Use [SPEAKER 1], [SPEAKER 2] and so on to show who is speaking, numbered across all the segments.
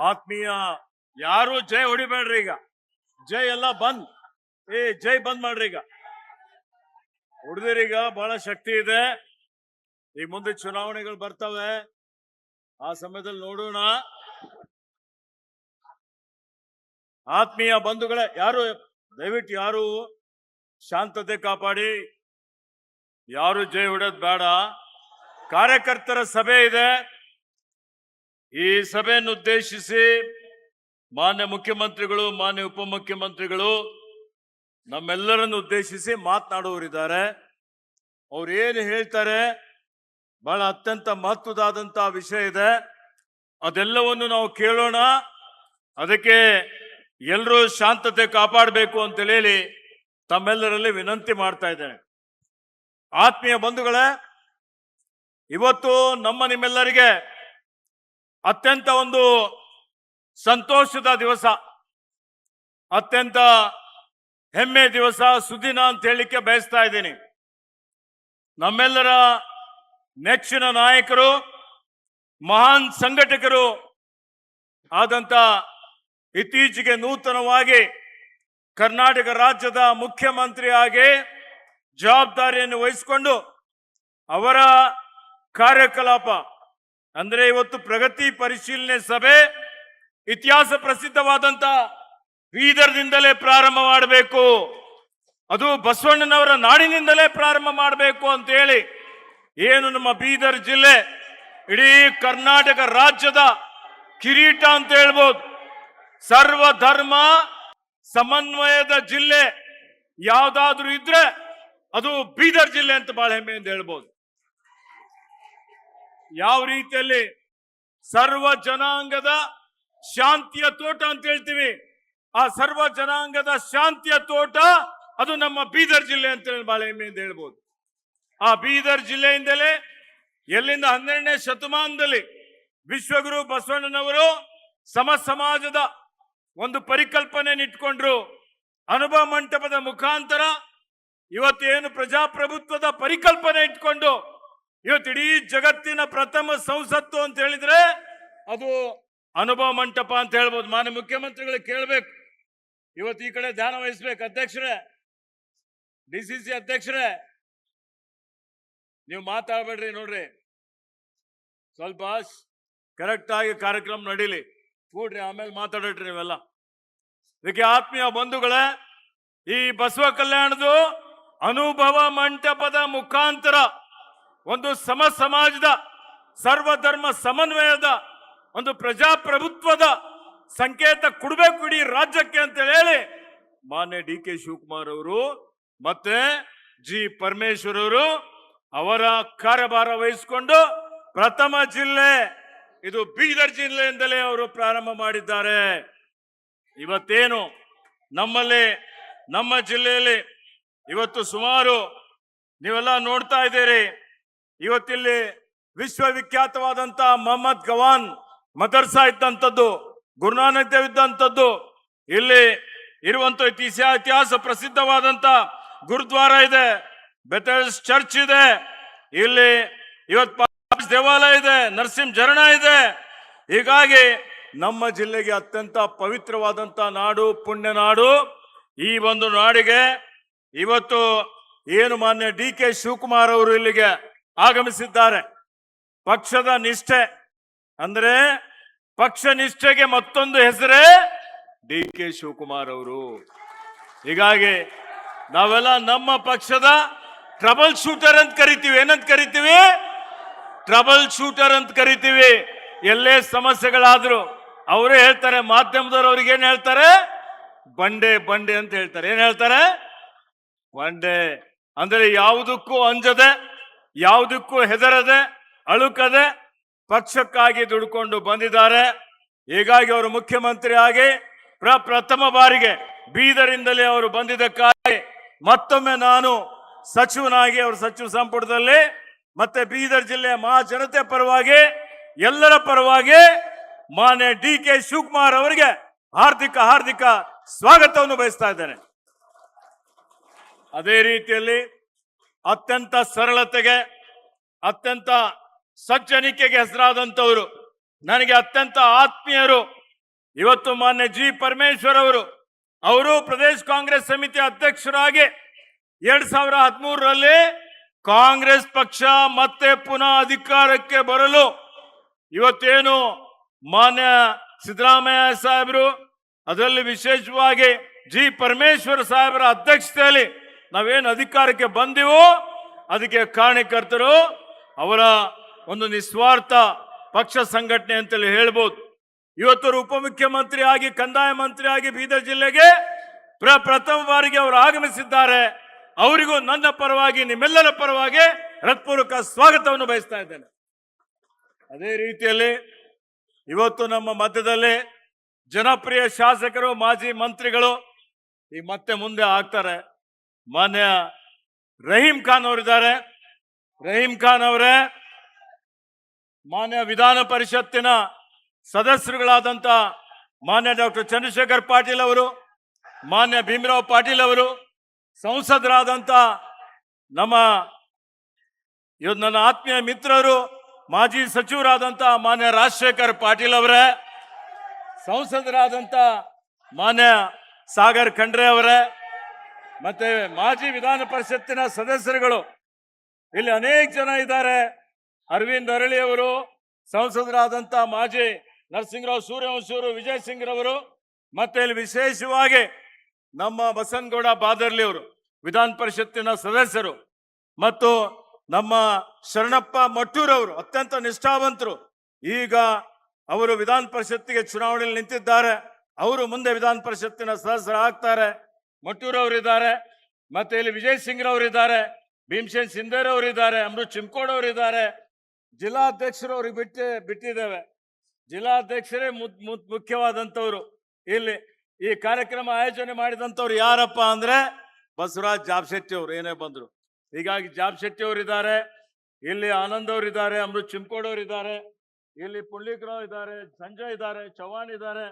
[SPEAKER 1] ಆತ್ಮೀಯ ಯಾರು ಜೈ ಹೊಡಿಬೇಡ್ರಿ ಈಗ. ಜೈ ಎಲ್ಲ ಬಂದ್. ಜೈ ಬಂದ್ ಮಾಡ್ರಿ ಈಗ. ಹೊಡೆದಿರೀಗ ಬಹಳ ಶಕ್ತಿ ಇದೆ. ಈಗ ಮುಂದೆ ಚುನಾವಣೆಗಳು ಬರ್ತವೆ, ಆ ಸಮಯದಲ್ಲಿ ನೋಡೋಣ. ಆತ್ಮೀಯ ಬಂಧುಗಳೇ, ದಯವಿಟ್ಟು ಯಾರು ಶಾಂತತೆ ಕಾಪಾಡಿ, ಯಾರು ಜೈ ಹೊಡೆಯೋದು ಬೇಡ. ಕಾರ್ಯಕರ್ತರ ಸಭೆ ಇದೆ. ಈ ಸಭೆಯನ್ನು ಉದ್ದೇಶಿಸಿ ಮಾನ್ಯ ಮುಖ್ಯಮಂತ್ರಿಗಳು, ಮಾನ್ಯ ಉಪಮುಖ್ಯಮಂತ್ರಿಗಳು ನಮ್ಮೆಲ್ಲರನ್ನು ಉದ್ದೇಶಿಸಿ ಮಾತನಾಡುವರಿದ್ದಾರೆ. ಅವ್ರು ಏನು ಹೇಳ್ತಾರೆ ಬಹಳ ಅತ್ಯಂತ ಮಹತ್ವದಾದಂತಹ ವಿಷಯ ಇದೆ. ಅದೆಲ್ಲವನ್ನು ನಾವು ಕೇಳೋಣ. ಅದಕ್ಕೆ ಎಲ್ಲರೂ ಶಾಂತತೆ ಕಾಪಾಡಬೇಕು ಅಂತ ಹೇಳಿ ತಮ್ಮೆಲ್ಲರಲ್ಲಿ ವಿನಂತಿ ಮಾಡ್ತಾ ಇದ್ದೇನೆ. ಆತ್ಮೀಯ ಬಂಧುಗಳೇ, ಇವತ್ತು ನಿಮ್ಮೆಲ್ಲರಿಗೆ ಅತ್ಯಂತ ಒಂದು ಸಂತೋಷದ ದಿವಸ, ಅತ್ಯಂತ ಹೆಮ್ಮೆ ದಿವಸ, ಸುದಿನ ಅಂತ ಹೇಳಲಿಕ್ಕೆ ಬಯಸ್ತಾ ಇದ್ದೀನಿ. ನಮ್ಮೆಲ್ಲರ ನೆಚ್ಚಿನ ನಾಯಕರು, ಮಹಾನ್ ಸಂಘಟಕರು ಆದಂತ, ಇತ್ತೀಚೆಗೆ ನೂತನವಾಗಿ ಕರ್ನಾಟಕ ರಾಜ್ಯದ ಮುಖ್ಯಮಂತ್ರಿಯಾಗಿ ಜವಾಬ್ದಾರಿಯನ್ನು ವಹಿಸಿಕೊಂಡು ಅವರ ಕಾರ್ಯಕಲಾಪ ಅಂದ್ರೆ ಇವತ್ತು ಪ್ರಗತಿ ಪರಿಶೀಲನೆ ಸಭೆ ಇತಿಹಾಸ ಪ್ರಸಿದ್ಧವಾದಂತ ಬೀದರ್ನಿಂದಲೇ ಪ್ರಾರಂಭ ಮಾಡಬೇಕು, ಅದು ಬಸವಣ್ಣನವರ ನಾಡಿನಿಂದಲೇ ಪ್ರಾರಂಭ ಮಾಡಬೇಕು ಅಂತ ಹೇಳಿ ಏನು ನಮ್ಮ ಬೀದರ್ ಜಿಲ್ಲೆ ಇಡೀ ಕರ್ನಾಟಕ ರಾಜ್ಯದ ಕಿರೀಟ ಅಂತ ಹೇಳ್ಬೋದು. ಸರ್ವ ಧರ್ಮ ಸಮನ್ವಯದ ಜಿಲ್ಲೆ ಯಾವ್ದಾದ್ರೂ ಇದ್ರೆ ಅದು ಬೀದರ್ ಜಿಲ್ಲೆ ಅಂತ ಬಹಳ ಹೆಮ್ಮೆಯಿಂದ ಹೇಳ್ಬೋದು. ಯಾವ ರೀತಿಯಲ್ಲಿ ಸರ್ವ ಜನಾಂಗದ ಶಾಂತಿಯ ತೋಟ ಅಂತ ಹೇಳ್ತೀವಿ, ಆ ಸರ್ವ ಜನಾಂಗದ ಶಾಂತಿಯ ತೋಟ ಅದು ನಮ್ಮ ಬೀದರ್ ಜಿಲ್ಲೆ ಅಂತ ಹೇಳಿ ಬಹಳ ಹೆಮ್ಮೆಯಿಂದ ಹೇಳ್ಬೋದು. ಆ ಬೀದರ್ ಜಿಲ್ಲೆಯಿಂದಲೇ ಎಲ್ಲಿಂದ 12ನೇ ಶತಮಾನದಲ್ಲಿ ವಿಶ್ವಗುರು ಬಸವಣ್ಣನವರು ಸಮ ಸಮಾಜದ ಒಂದು ಪರಿಕಲ್ಪನೆಯನ್ನು ಇಟ್ಕೊಂಡ್ರು. ಅನುಭವ ಮಂಟಪದ ಮುಖಾಂತರ ಇವತ್ತೇನು ಪ್ರಜಾಪ್ರಭುತ್ವದ ಪರಿಕಲ್ಪನೆ ಇಟ್ಕೊಂಡು ಇವತ್ತು ಇಡೀ ಜಗತ್ತಿನ ಪ್ರಥಮ ಸಂಸತ್ತು ಅಂತ ಹೇಳಿದ್ರೆ ಅದು ಅನುಭವ ಮಂಟಪ ಅಂತ ಹೇಳ್ಬೋದು. ಮಾನ್ಯ ಮುಖ್ಯಮಂತ್ರಿಗಳಿಗೆ ಕೇಳಬೇಕು, ಇವತ್ತು ಈ ಕಡೆ ಧ್ಯಾನ ವಹಿಸ್ಬೇಕು. ಅಧ್ಯಕ್ಷರೇ, DCC ಅಧ್ಯಕ್ಷರೇ, ನೀವು ಮಾತಾಡಬೇಡ್ರಿ. ನೋಡ್ರಿ, ಸ್ವಲ್ಪ ಕರೆಕ್ಟ್ ಆಗಿ ಕಾರ್ಯಕ್ರಮ ನಡೀಲಿ, ಕೂಡ್ರಿ, ಆಮೇಲೆ ಮಾತಾಡ್ರಿ ನೀವೆಲ್ಲ. ಇದಕ್ಕೆ ಆತ್ಮೀಯ ಬಂಧುಗಳೇ, ಈ ಬಸವ ಕಲ್ಯಾಣದ ಅನುಭವ ಮಂಟಪದ ಮುಖಾಂತರ ಒಂದು ಸಮ ಸಮಾಜದ ಸರ್ವಧರ್ಮ ಸಮನ್ವಯದ ಒಂದು ಪ್ರಜಾಪ್ರಭುತ್ವದ ಸಂಕೇತ ಕೊಡಬೇಕು ಇಡೀ ರಾಜ್ಯಕ್ಕೆ ಅಂತ ಹೇಳಿ ಮಾನ್ಯ DK ಶಿವಕುಮಾರ್ ಅವರು ಮತ್ತೆ G ಪರಮೇಶ್ವರ್ ಅವರು ಅವರ ಕಾರ್ಯಭಾರ ವಹಿಸಿಕೊಂಡು ಪ್ರಥಮ ಜಿಲ್ಲೆ ಇದು ಬೀದರ್ ಜಿಲ್ಲೆಯಿಂದಲೇ ಅವರು ಪ್ರಾರಂಭ ಮಾಡಿದ್ದಾರೆ. ಇವತ್ತೇನು ನಮ್ಮ ಜಿಲ್ಲೆಯಲ್ಲಿ ಇವತ್ತು ಸುಮಾರು ನೀವೆಲ್ಲ ನೋಡ್ತಾ ಇದ್ದೀರಿ, ಇವತ್ತಿಲ್ಲಿ ವಿಶ್ವವಿಖ್ಯಾತವಾದಂತ ಮೊಹಮ್ಮದ್ ಗವಾನ್ ಮದರ್ಸಾ ಇದ್ದಂಥದ್ದು, ಗುರುನಾನಕ್ ದೇವ್ ಇದ್ದಂಥದ್ದು, ಇಲ್ಲಿ ಇರುವಂತ ಇತಿಹಾಸ ಪ್ರಸಿದ್ಧವಾದಂತ ಗುರುದ್ವಾರ ಇದೆ, ಬೆಥೆಲ್ ಚರ್ಚ್ ಇದೆ, ಇಲ್ಲಿ ಇವತ್ತು ದೇವಾಲಯ ಇದೆ, ನರಸಿಂಹ ಝರಣ ಇದೆ. ಹೀಗಾಗಿ ನಮ್ಮ ಜಿಲ್ಲೆಗೆ ಅತ್ಯಂತ ಪವಿತ್ರವಾದಂತ ನಾಡು, ಪುಣ್ಯ ನಾಡು. ಈ ಒಂದು ನಾಡಿಗೆ ಇವತ್ತು ಏನು ಮಾನ್ಯ DK ಶಿವಕುಮಾರ್ ಅವರು ಇಲ್ಲಿಗೆ ಆಗಮಿಸಿದ್ದಾರೆ. ಪಕ್ಷದ ನಿಷ್ಠೆ ಅಂದ್ರೆ ಪಕ್ಷ ನಿಷ್ಠೆಗೆ ಮತ್ತೊಂದು ಹೆಸರೇ DK ಶಿವಕುಮಾರ್ ಅವರು. ಹೀಗಾಗಿ ನಾವೆಲ್ಲ ನಮ್ಮ ಪಕ್ಷದ ಟ್ರಬಲ್ ಶೂಟರ್ ಅಂತ ಕರಿತೀವಿ. ಏನಂತ ಕರಿತೀವಿ? ಟ್ರಬಲ್ ಶೂಟರ್ ಅಂತ ಕರಿತೀವಿ. ಎಲ್ಲೇ ಸಮಸ್ಯೆಗಳಾದ್ರು ಅವರೇ ಹೇಳ್ತಾರೆ, ಮಾಧ್ಯಮದವ್ರು ಅವ್ರಿಗೆ ಏನ್ ಹೇಳ್ತಾರೆ? ಬಂಡೆ ಬಂಡೆ ಅಂತ ಹೇಳ್ತಾರೆ. ಏನ್ ಹೇಳ್ತಾರೆ? ಬಂಡೆ ಅಂದ್ರೆ ಯಾವುದಕ್ಕೂ ಅಂಜದೆ, ಯಾವುದಕ್ಕೂ ಹೆದರದೆ, ಅಳುಕದೆ ಪಕ್ಷಕ್ಕಾಗಿ ದುಡ್ಕೊಂಡು ಬಂದಿದ್ದಾರೆ. ಹೀಗಾಗಿ ಅವರು ಮುಖ್ಯಮಂತ್ರಿ ಆಗಿ ಪ್ರಥಮ ಬಾರಿಗೆ ಬೀದರಿಂದಲೇ ಅವರು ಬಂದಿದ್ದಕ್ಕಾಗಿ ಮತ್ತೊಮ್ಮೆ ನಾನು ಸಚಿವನಾಗಿ ಅವರ ಸಚಿವ ಸಂಪುಟದಲ್ಲಿ ಮತ್ತೆ ಬೀದರ್ ಜಿಲ್ಲೆಯ ಮಹಾಜನತೆ ಪರವಾಗಿ ಎಲ್ಲರ ಪರವಾಗಿ ಮಾನ್ಯ DK ಶಿವಕುಮಾರ್ ಅವರಿಗೆ ಹಾರ್ದಿಕ ಸ್ವಾಗತವನ್ನು ಬಯಸ್ತಾ ಇದ್ದೇನೆ. ಅದೇ ರೀತಿಯಲ್ಲಿ ಅತ್ಯಂತ ಸರಳತೆಗೆ, ಅತ್ಯಂತ ಸಜ್ಜನಿಕೆಗೆ ಹೆಸರಾದಂಥವರು, ನನಗೆ ಅತ್ಯಂತ ಆತ್ಮೀಯರು, ಇವತ್ತು ಮಾನ್ಯ ಜಿ ಪರಮೇಶ್ವರ್ ಅವರು ಪ್ರದೇಶ ಕಾಂಗ್ರೆಸ್ ಸಮಿತಿ ಅಧ್ಯಕ್ಷರಾಗಿ 2013ರಲ್ಲಿ ಕಾಂಗ್ರೆಸ್ ಪಕ್ಷ ಮತ್ತೆ ಪುನಃ ಅಧಿಕಾರಕ್ಕೆ ಬರಲು ಇವತ್ತೇನು ಮಾನ್ಯ ಸಿದ್ದರಾಮಯ್ಯ ಸಾಹೇಬರು, ಅದರಲ್ಲಿ ವಿಶೇಷವಾಗಿ ಜಿ ಪರಮೇಶ್ವರ್ ಸಾಹೇಬರ ಅಧ್ಯಕ್ಷತೆಯಲ್ಲಿ ನಾವೇನು ಅಧಿಕಾರಕ್ಕೆ ಬಂದಿವೋ ಅದಕ್ಕೆ ಕಾರಣಕರ್ತರು ಅವರ ಒಂದು ನಿಸ್ವಾರ್ಥ ಪಕ್ಷ ಸಂಘಟನೆ ಅಂತೇಳಿ ಹೇಳ್ಬೋದು. ಇವತ್ತು ಉಪಮುಖ್ಯಮಂತ್ರಿ ಆಗಿ ಕಂದಾಯ ಮಂತ್ರಿ ಆಗಿ ಬೀದರ್ ಜಿಲ್ಲೆಗೆ ಪ್ರಥಮ ಬಾರಿಗೆ ಅವರು ಆಗಮಿಸಿದ್ದಾರೆ. ಅವರಿಗೂ ನನ್ನ ಪರವಾಗಿ ನಿಮ್ಮೆಲ್ಲರ ಪರವಾಗಿ ಹೃತ್ಪೂರ್ವಕ ಸ್ವಾಗತವನ್ನು ಬಯಸ್ತಾ ಇದ್ದೇನೆ. ಅದೇ ರೀತಿಯಲ್ಲಿ ಇವತ್ತು ನಮ್ಮ ಮಧ್ಯದಲ್ಲಿ ಜನಪ್ರಿಯ ಶಾಸಕರು, ಮಾಜಿ ಮಂತ್ರಿಗಳು ಈಗ ಮತ್ತೆ ಮುಂದೆ ಆಗ್ತಾರೆ. ಮಾನ್ಯ ರಹೀಂ ಖಾನ್ ಅವರಿದ್ದಾರೆ. ರಹೀಂ ಖಾನ್ ಅವರೇ ಮಾನ್ಯ ವಿಧಾನ ಪರಿಷತ್ತಿನ ಸದಸ್ಯರುಗಳಾದಂಥ ಮಾನ್ಯ ಡಾಕ್ಟರ್ ಚಂದ್ರಶೇಖರ್ ಪಾಟೀಲ್ ಅವರು, ಮಾನ್ಯ ಭೀಮರಾವ್ ಪಾಟೀಲ್ ಅವರು, ಸಂಸದರಾದಂಥ ನನ್ನ ಆತ್ಮೀಯ ಮಿತ್ರರು ಮಾಜಿ ಸಚಿವರಾದಂಥ ಮಾನ್ಯ ರಾಜಶೇಖರ್ ಪಾಟೀಲ್ ಅವರೇ, ಸಂಸದರಾದಂಥ ಮಾನ್ಯ ಸಾಗರ್ ಖಂಡ್ರೆ ಅವರೇ, ಮತ್ತೆ ಮಾಜಿ ವಿಧಾನ ಪರಿಷತ್ತಿನ ಸದಸ್ಯರುಗಳು ಇಲ್ಲಿ ಅನೇಕ ಜನ ಇದ್ದಾರೆ. ಅರವಿಂದ್ ಅರಳಿ ಅವರು, ಸಂಸದರಾದಂಥ ಮಾಜಿ ನರಸಿಂಹರಾವ್ ಸೂರ್ಯವಂಶಿಯವರು, ವಿಜಯ್ ಸಿಂಗ್ ರವರು, ಮತ್ತೆ ಇಲ್ಲಿ ವಿಶೇಷವಾಗಿ ನಮ್ಮ ಬಸನಗೌಡ ಬಾದರ್ಲಿ ಅವರು ವಿಧಾನ ಪರಿಷತ್ತಿನ ಸದಸ್ಯರು, ಮತ್ತು ನಮ್ಮ ಶರಣಪ್ಪ ಮಟ್ಟೂರವರು ಅತ್ಯಂತ ನಿಷ್ಠಾವಂತರು. ಈಗ ಅವರು ವಿಧಾನ ಪರಿಷತ್ತಿಗೆ ಚುನಾವಣೆಯಲ್ಲಿ ನಿಂತಿದ್ದಾರೆ. ಅವರು ಮುಂದೆ ವಿಧಾನ ಪರಿಷತ್ತಿನ ಸದಸ್ಯರಾಗ್ತಾರೆ. ಮಟ್ಟೂರವರಿದ್ದಾರೆ, ಮತ್ತೆ ಇಲ್ಲಿ ವಿಜಯ್ ಸಿಂಗ್ ರವರಿದ್ದಾರೆ, ಭೀಮಸೇನ್ ಸಿಂಧೇರ್ ಅವರಿದ್ದಾರೆ, ಅಮೃತ್ ಚಿಮ್ಕೋಡ್ ಅವರಿದ್ದಾರೆ. ಜಿಲ್ಲಾಧ್ಯಕ್ಷರು ಅವ್ರಿಗೆ ಬಿಟ್ಟಿದ್ದೇವೆ. ಜಿಲ್ಲಾಧ್ಯಕ್ಷರೇ ಮುಖ್ಯವಾದಂಥವ್ರು. ಇಲ್ಲಿ ಈ ಕಾರ್ಯಕ್ರಮ ಆಯೋಜನೆ ಮಾಡಿದಂಥವ್ರು ಯಾರಪ್ಪ ಅಂದ್ರೆ ಬಸವರಾಜ್ ಜಾಬಶೆಟ್ಟಿ ಅವರು ಏನೇ ಬಂದ್ರು. ಹೀಗಾಗಿ ಜಾಬಶೆಟ್ಟಿ ಅವರಿದ್ದಾರೆ, ಇಲ್ಲಿ ಆನಂದ್ ಅವರಿದ್ದಾರೆ, ಅಮೃತ್ ಚಿಮ್ಕೋಡ್ ಅವರಿದ್ದಾರೆ, ಇಲ್ಲಿ ಪುಂಡ್ಲಿಕರಾವ್ ಇದ್ದಾರೆ, ಸಂಜಯ್ ಇದ್ದಾರೆ, ಚವ್ಹಾಣ್ ಇದ್ದಾರೆ.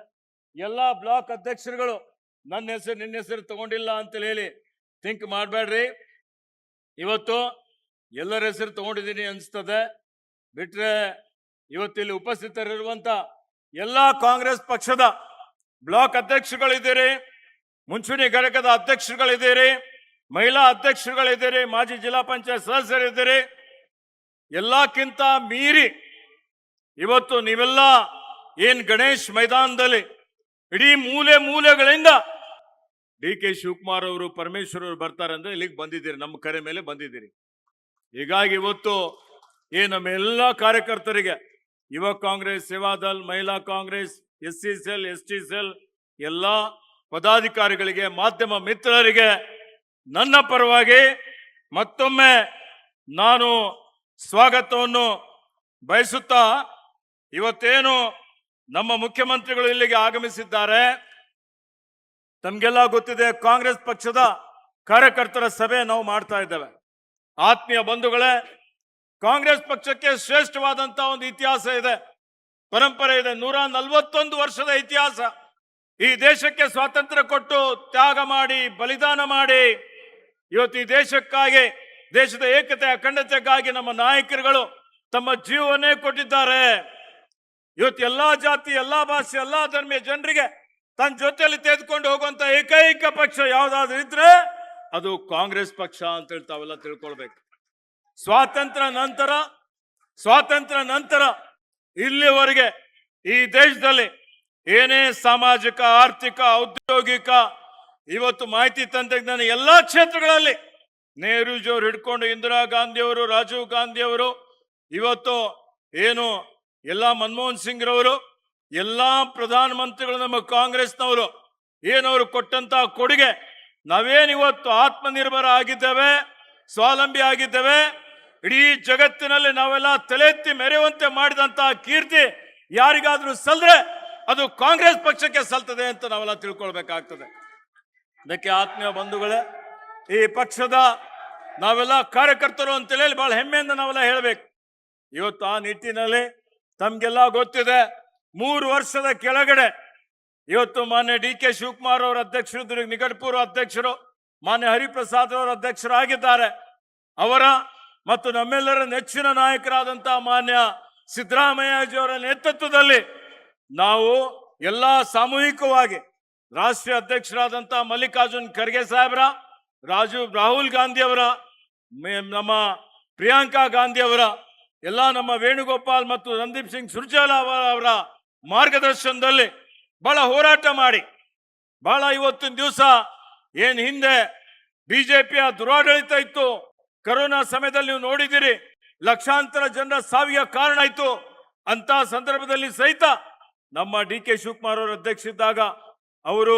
[SPEAKER 1] ಎಲ್ಲಾ ಬ್ಲಾಕ್ ಅಧ್ಯಕ್ಷರುಗಳು ನನ್ನ ಹೆಸರು ನಿನ್ನ ಹೆಸರು ತಗೊಂಡಿಲ್ಲ ಅಂತೇಳಿ ಹೇಳಿ ಥಿಂಕ್ ಮಾಡಬೇಡ್ರಿ. ಇವತ್ತು ಎಲ್ಲರ ಹೆಸರು ತಗೊಂಡಿದ್ದೀನಿ ಅನಿಸ್ತದೆ. ಬಿಟ್ರೆ ಇವತ್ತಿಲ್ಲಿ ಉಪಸ್ಥಿತರಿರುವಂತ ಎಲ್ಲಾ ಕಾಂಗ್ರೆಸ್ ಪಕ್ಷದ ಬ್ಲಾಕ್ ಅಧ್ಯಕ್ಷರುಗಳಿದ್ದೀರಿ, ಮುಂಚೂಣಿ ಘಟಕದ ಅಧ್ಯಕ್ಷರುಗಳಿದ್ದೀರಿ, ಮಹಿಳಾ ಅಧ್ಯಕ್ಷರುಗಳಿದ್ದೀರಿ, ಮಾಜಿ ಜಿಲ್ಲಾ ಪಂಚಾಯತ್ ಸದಸ್ಯರಿದ್ದೀರಿ. ಎಲ್ಲಕ್ಕಿಂತ ಮೀರಿ ಇವತ್ತು ನೀವೆಲ್ಲ ಏನ್ ಗಣೇಶ್ ಮೈದಾನದಲ್ಲಿ ಇಡೀ ಮೂಲೆಗಳಿಂದ ಡಿ ಕೆ ಶಿವಕುಮಾರ್ ಅವರು, ಪರಮೇಶ್ವರ್ ಅವರು ಬರ್ತಾರೆ ಅಂದ್ರೆ ಇಲ್ಲಿಗೆ ಬಂದಿದ್ದೀರಿ, ನಮ್ಮ ಕರೆ ಮೇಲೆ ಬಂದಿದ್ದೀರಿ. ಹೀಗಾಗಿ ಇವತ್ತು ನಮ್ಮ ಎಲ್ಲ ಕಾರ್ಯಕರ್ತರಿಗೆ ಯುವ ಕಾಂಗ್ರೆಸ್, ಸೇವಾದಲ್, ಮಹಿಳಾ Congress, SC cell, ST cell ಎಲ್ಲ ಪದಾಧಿಕಾರಿಗಳಿಗೆ, ಮಾಧ್ಯಮ ಮಿತ್ರರಿಗೆ ನನ್ನ ಪರವಾಗಿ ಮತ್ತೊಮ್ಮೆ ನಾನು ಸ್ವಾಗತವನ್ನು ಬಯಸುತ್ತಾ, ಇವತ್ತೇನು ನಮ್ಮ ಮುಖ್ಯಮಂತ್ರಿಗಳು ಇಲ್ಲಿಗೆ ಆಗಮಿಸಿದ್ದಾರೆ, ತಮ್ಗೆಲ್ಲ ಗೊತ್ತಿದೆ ಕಾಂಗ್ರೆಸ್ ಪಕ್ಷದ ಕಾರ್ಯಕರ್ತರ ಸಭೆ ನಾವು ಮಾಡ್ತಾ ಇದ್ದೇವೆ. ಆತ್ಮೀಯ ಬಂಧುಗಳೇ, ಕಾಂಗ್ರೆಸ್ ಪಕ್ಷಕ್ಕೆ ಶ್ರೇಷ್ಠವಾದಂತ ಒಂದು ಇತಿಹಾಸ ಇದೆ, ಪರಂಪರೆ ಇದೆ. 141 ವರ್ಷದ ಇತಿಹಾಸ. ಈ ದೇಶಕ್ಕೆ ಸ್ವಾತಂತ್ರ್ಯ ಕೊಟ್ಟು ತ್ಯಾಗ ಮಾಡಿ, ಬಲಿದಾನ ಮಾಡಿ, ಇವತ್ತು ಈ ದೇಶಕ್ಕಾಗಿ, ದೇಶದ ಏಕತೆ ಅಖಂಡತೆಗಾಗಿ ನಮ್ಮ ನಾಯಕರುಗಳು ತಮ್ಮ ಜೀವವನ್ನೇ ಕೊಟ್ಟಿದ್ದಾರೆ. ಇವತ್ತು ಎಲ್ಲಾ ಜಾತಿ, ಎಲ್ಲಾ ಭಾಷೆ, ಎಲ್ಲಾ ಧರ್ಮೀಯ ಜನರಿಗೆ ತನ್ನ ಜೊತೆಯಲ್ಲಿ ತೆಗೆದುಕೊಂಡು ಹೋಗುವಂತ ಏಕೈಕ ಪಕ್ಷ ಯಾವ್ದಾದ್ರು ಇದ್ರೆ ಅದು ಕಾಂಗ್ರೆಸ್ ಪಕ್ಷ ಅಂತ ಹೇಳಿ ತಾವೆಲ್ಲ ತಿಳ್ಕೊಳ್ಬೇಕು. ಸ್ವಾತಂತ್ರ್ಯ ನಂತರ ಇಲ್ಲಿವರೆಗೆ ಈ ದೇಶದಲ್ಲಿ ಏನೇ ಸಾಮಾಜಿಕ, ಆರ್ಥಿಕ, ಔದ್ಯೋಗಿಕ, ಇವತ್ತು ಮಾಹಿತಿ ತಂತ್ರಜ್ಞಾನ ಎಲ್ಲಾ ಕ್ಷೇತ್ರಗಳಲ್ಲಿ ನೆಹರೂಜಿಯವರು ಹಿಡ್ಕೊಂಡು ಇಂದಿರಾ ಗಾಂಧಿಯವರು, ರಾಜೀವ್ ಗಾಂಧಿಯವರು, ಇವತ್ತು ಎಲ್ಲ ಮನಮೋಹನ್ ಸಿಂಗ್ ರವರು, ಎಲ್ಲಾ ಪ್ರಧಾನಮಂತ್ರಿಗಳು, ನಮ್ಮ ಕಾಂಗ್ರೆಸ್ನವರು ಏನವರು ಕೊಟ್ಟಂತ ಕೊಡುಗೆ, ನಾವೇನಿವತ್ತು ಆತ್ಮನಿರ್ಭರ ಆಗಿದ್ದೇವೆ, ಸ್ವಾವಲಂಬಿ ಆಗಿದ್ದೇವೆ. ಇಡೀ ಜಗತ್ತಿನಲ್ಲಿ ನಾವೆಲ್ಲ ತಲೆ ಎತ್ತಿ ಮೆರೆಯುವಂತೆ ಮಾಡಿದಂತ ಕೀರ್ತಿ ಯಾರಿಗಾದ್ರೂ ಸಲ್ದ್ರೆ ಅದು ಕಾಂಗ್ರೆಸ್ ಪಕ್ಷಕ್ಕೆ ಸಲ್ತದೆ ಅಂತ ನಾವೆಲ್ಲ ತಿಳ್ಕೊಳ್ಬೇಕಾಗ್ತದೆ. ಅದಕ್ಕೆ ಆತ್ಮೀಯ ಬಂಧುಗಳೇ, ಈ ಪಕ್ಷದ ನಾವೆಲ್ಲ ಕಾರ್ಯಕರ್ತರು ಅಂತೇಳಿ ಬಹಳ ಹೆಮ್ಮೆಯಿಂದ ನಾವೆಲ್ಲ ಹೇಳಬೇಕು. ಇವತ್ತು ಆ ನಿಟ್ಟಿನಲ್ಲಿ ತಮ್ಗೆಲ್ಲ ಗೊತ್ತಿದೆ, 3 ವರ್ಷದ ಕೆಳಗಡೆ ಇವತ್ತು ಮಾನ್ಯ ಡಿ ಕೆ ಶಿವಕುಮಾರ್ ಅವರ ಅಧ್ಯಕ್ಷರು, ನಿಕಟಪೂರ್ವ ಅಧ್ಯಕ್ಷರು ಮಾನ್ಯ ಹರಿಪ್ರಸಾದ್ ಅವರ ಅಧ್ಯಕ್ಷರಾಗಿದ್ದಾರೆ. ಅವರ ಮತ್ತು ನಮ್ಮೆಲ್ಲರ ನೆಚ್ಚಿನ ನಾಯಕರಾದಂತಹ ಮಾನ್ಯ ಸಿದ್ದರಾಮಯ್ಯಜಿಯವರ ನೇತೃತ್ವದಲ್ಲಿ ನಾವು ಎಲ್ಲಾ ಸಾಮೂಹಿಕವಾಗಿ ರಾಷ್ಟ್ರೀಯ ಅಧ್ಯಕ್ಷರಾದಂತ ಮಲ್ಲಿಕಾರ್ಜುನ್ ಖರ್ಗೆ ಸಾಹೇಬ್ರ, ರಾಹುಲ್ ಗಾಂಧಿ ಅವರ, ನಮ್ಮ ಪ್ರಿಯಾಂಕಾ ಗಾಂಧಿ ಅವರ, ಎಲ್ಲ ನಮ್ಮ ವೇಣುಗೋಪಾಲ್ ಮತ್ತು ರಣದೀಪ್ ಸಿಂಗ್ ಸುರ್ಜೇವಾಲಾ ಅವರ ಮಾರ್ಗದರ್ಶನದಲ್ಲಿ ಬಹಳ ಹೋರಾಟ ಮಾಡಿ ಬಹಳ ಇವತ್ತಿನ ದಿವಸ ಏನ್ ಹಿಂದೆ ಬಿಜೆಪಿಯ ದುರಾಡಳಿತ ಇತ್ತು, ಕರೋನಾ ಸಮಯದಲ್ಲಿ ನೀವು ನೋಡಿದಿರಿ, ಲಕ್ಷಾಂತರ ಜನರ ಸಾವಿಗೆ ಕಾರಣ ಆಯ್ತು. ಅಂತ ಸಂದರ್ಭದಲ್ಲಿ ಸಹಿತ ನಮ್ಮ ಡಿ ಕೆ ಶಿವಕುಮಾರ್ ಅವರು ಅಧ್ಯಕ್ಷ ಇದ್ದಾಗ ಅವರು,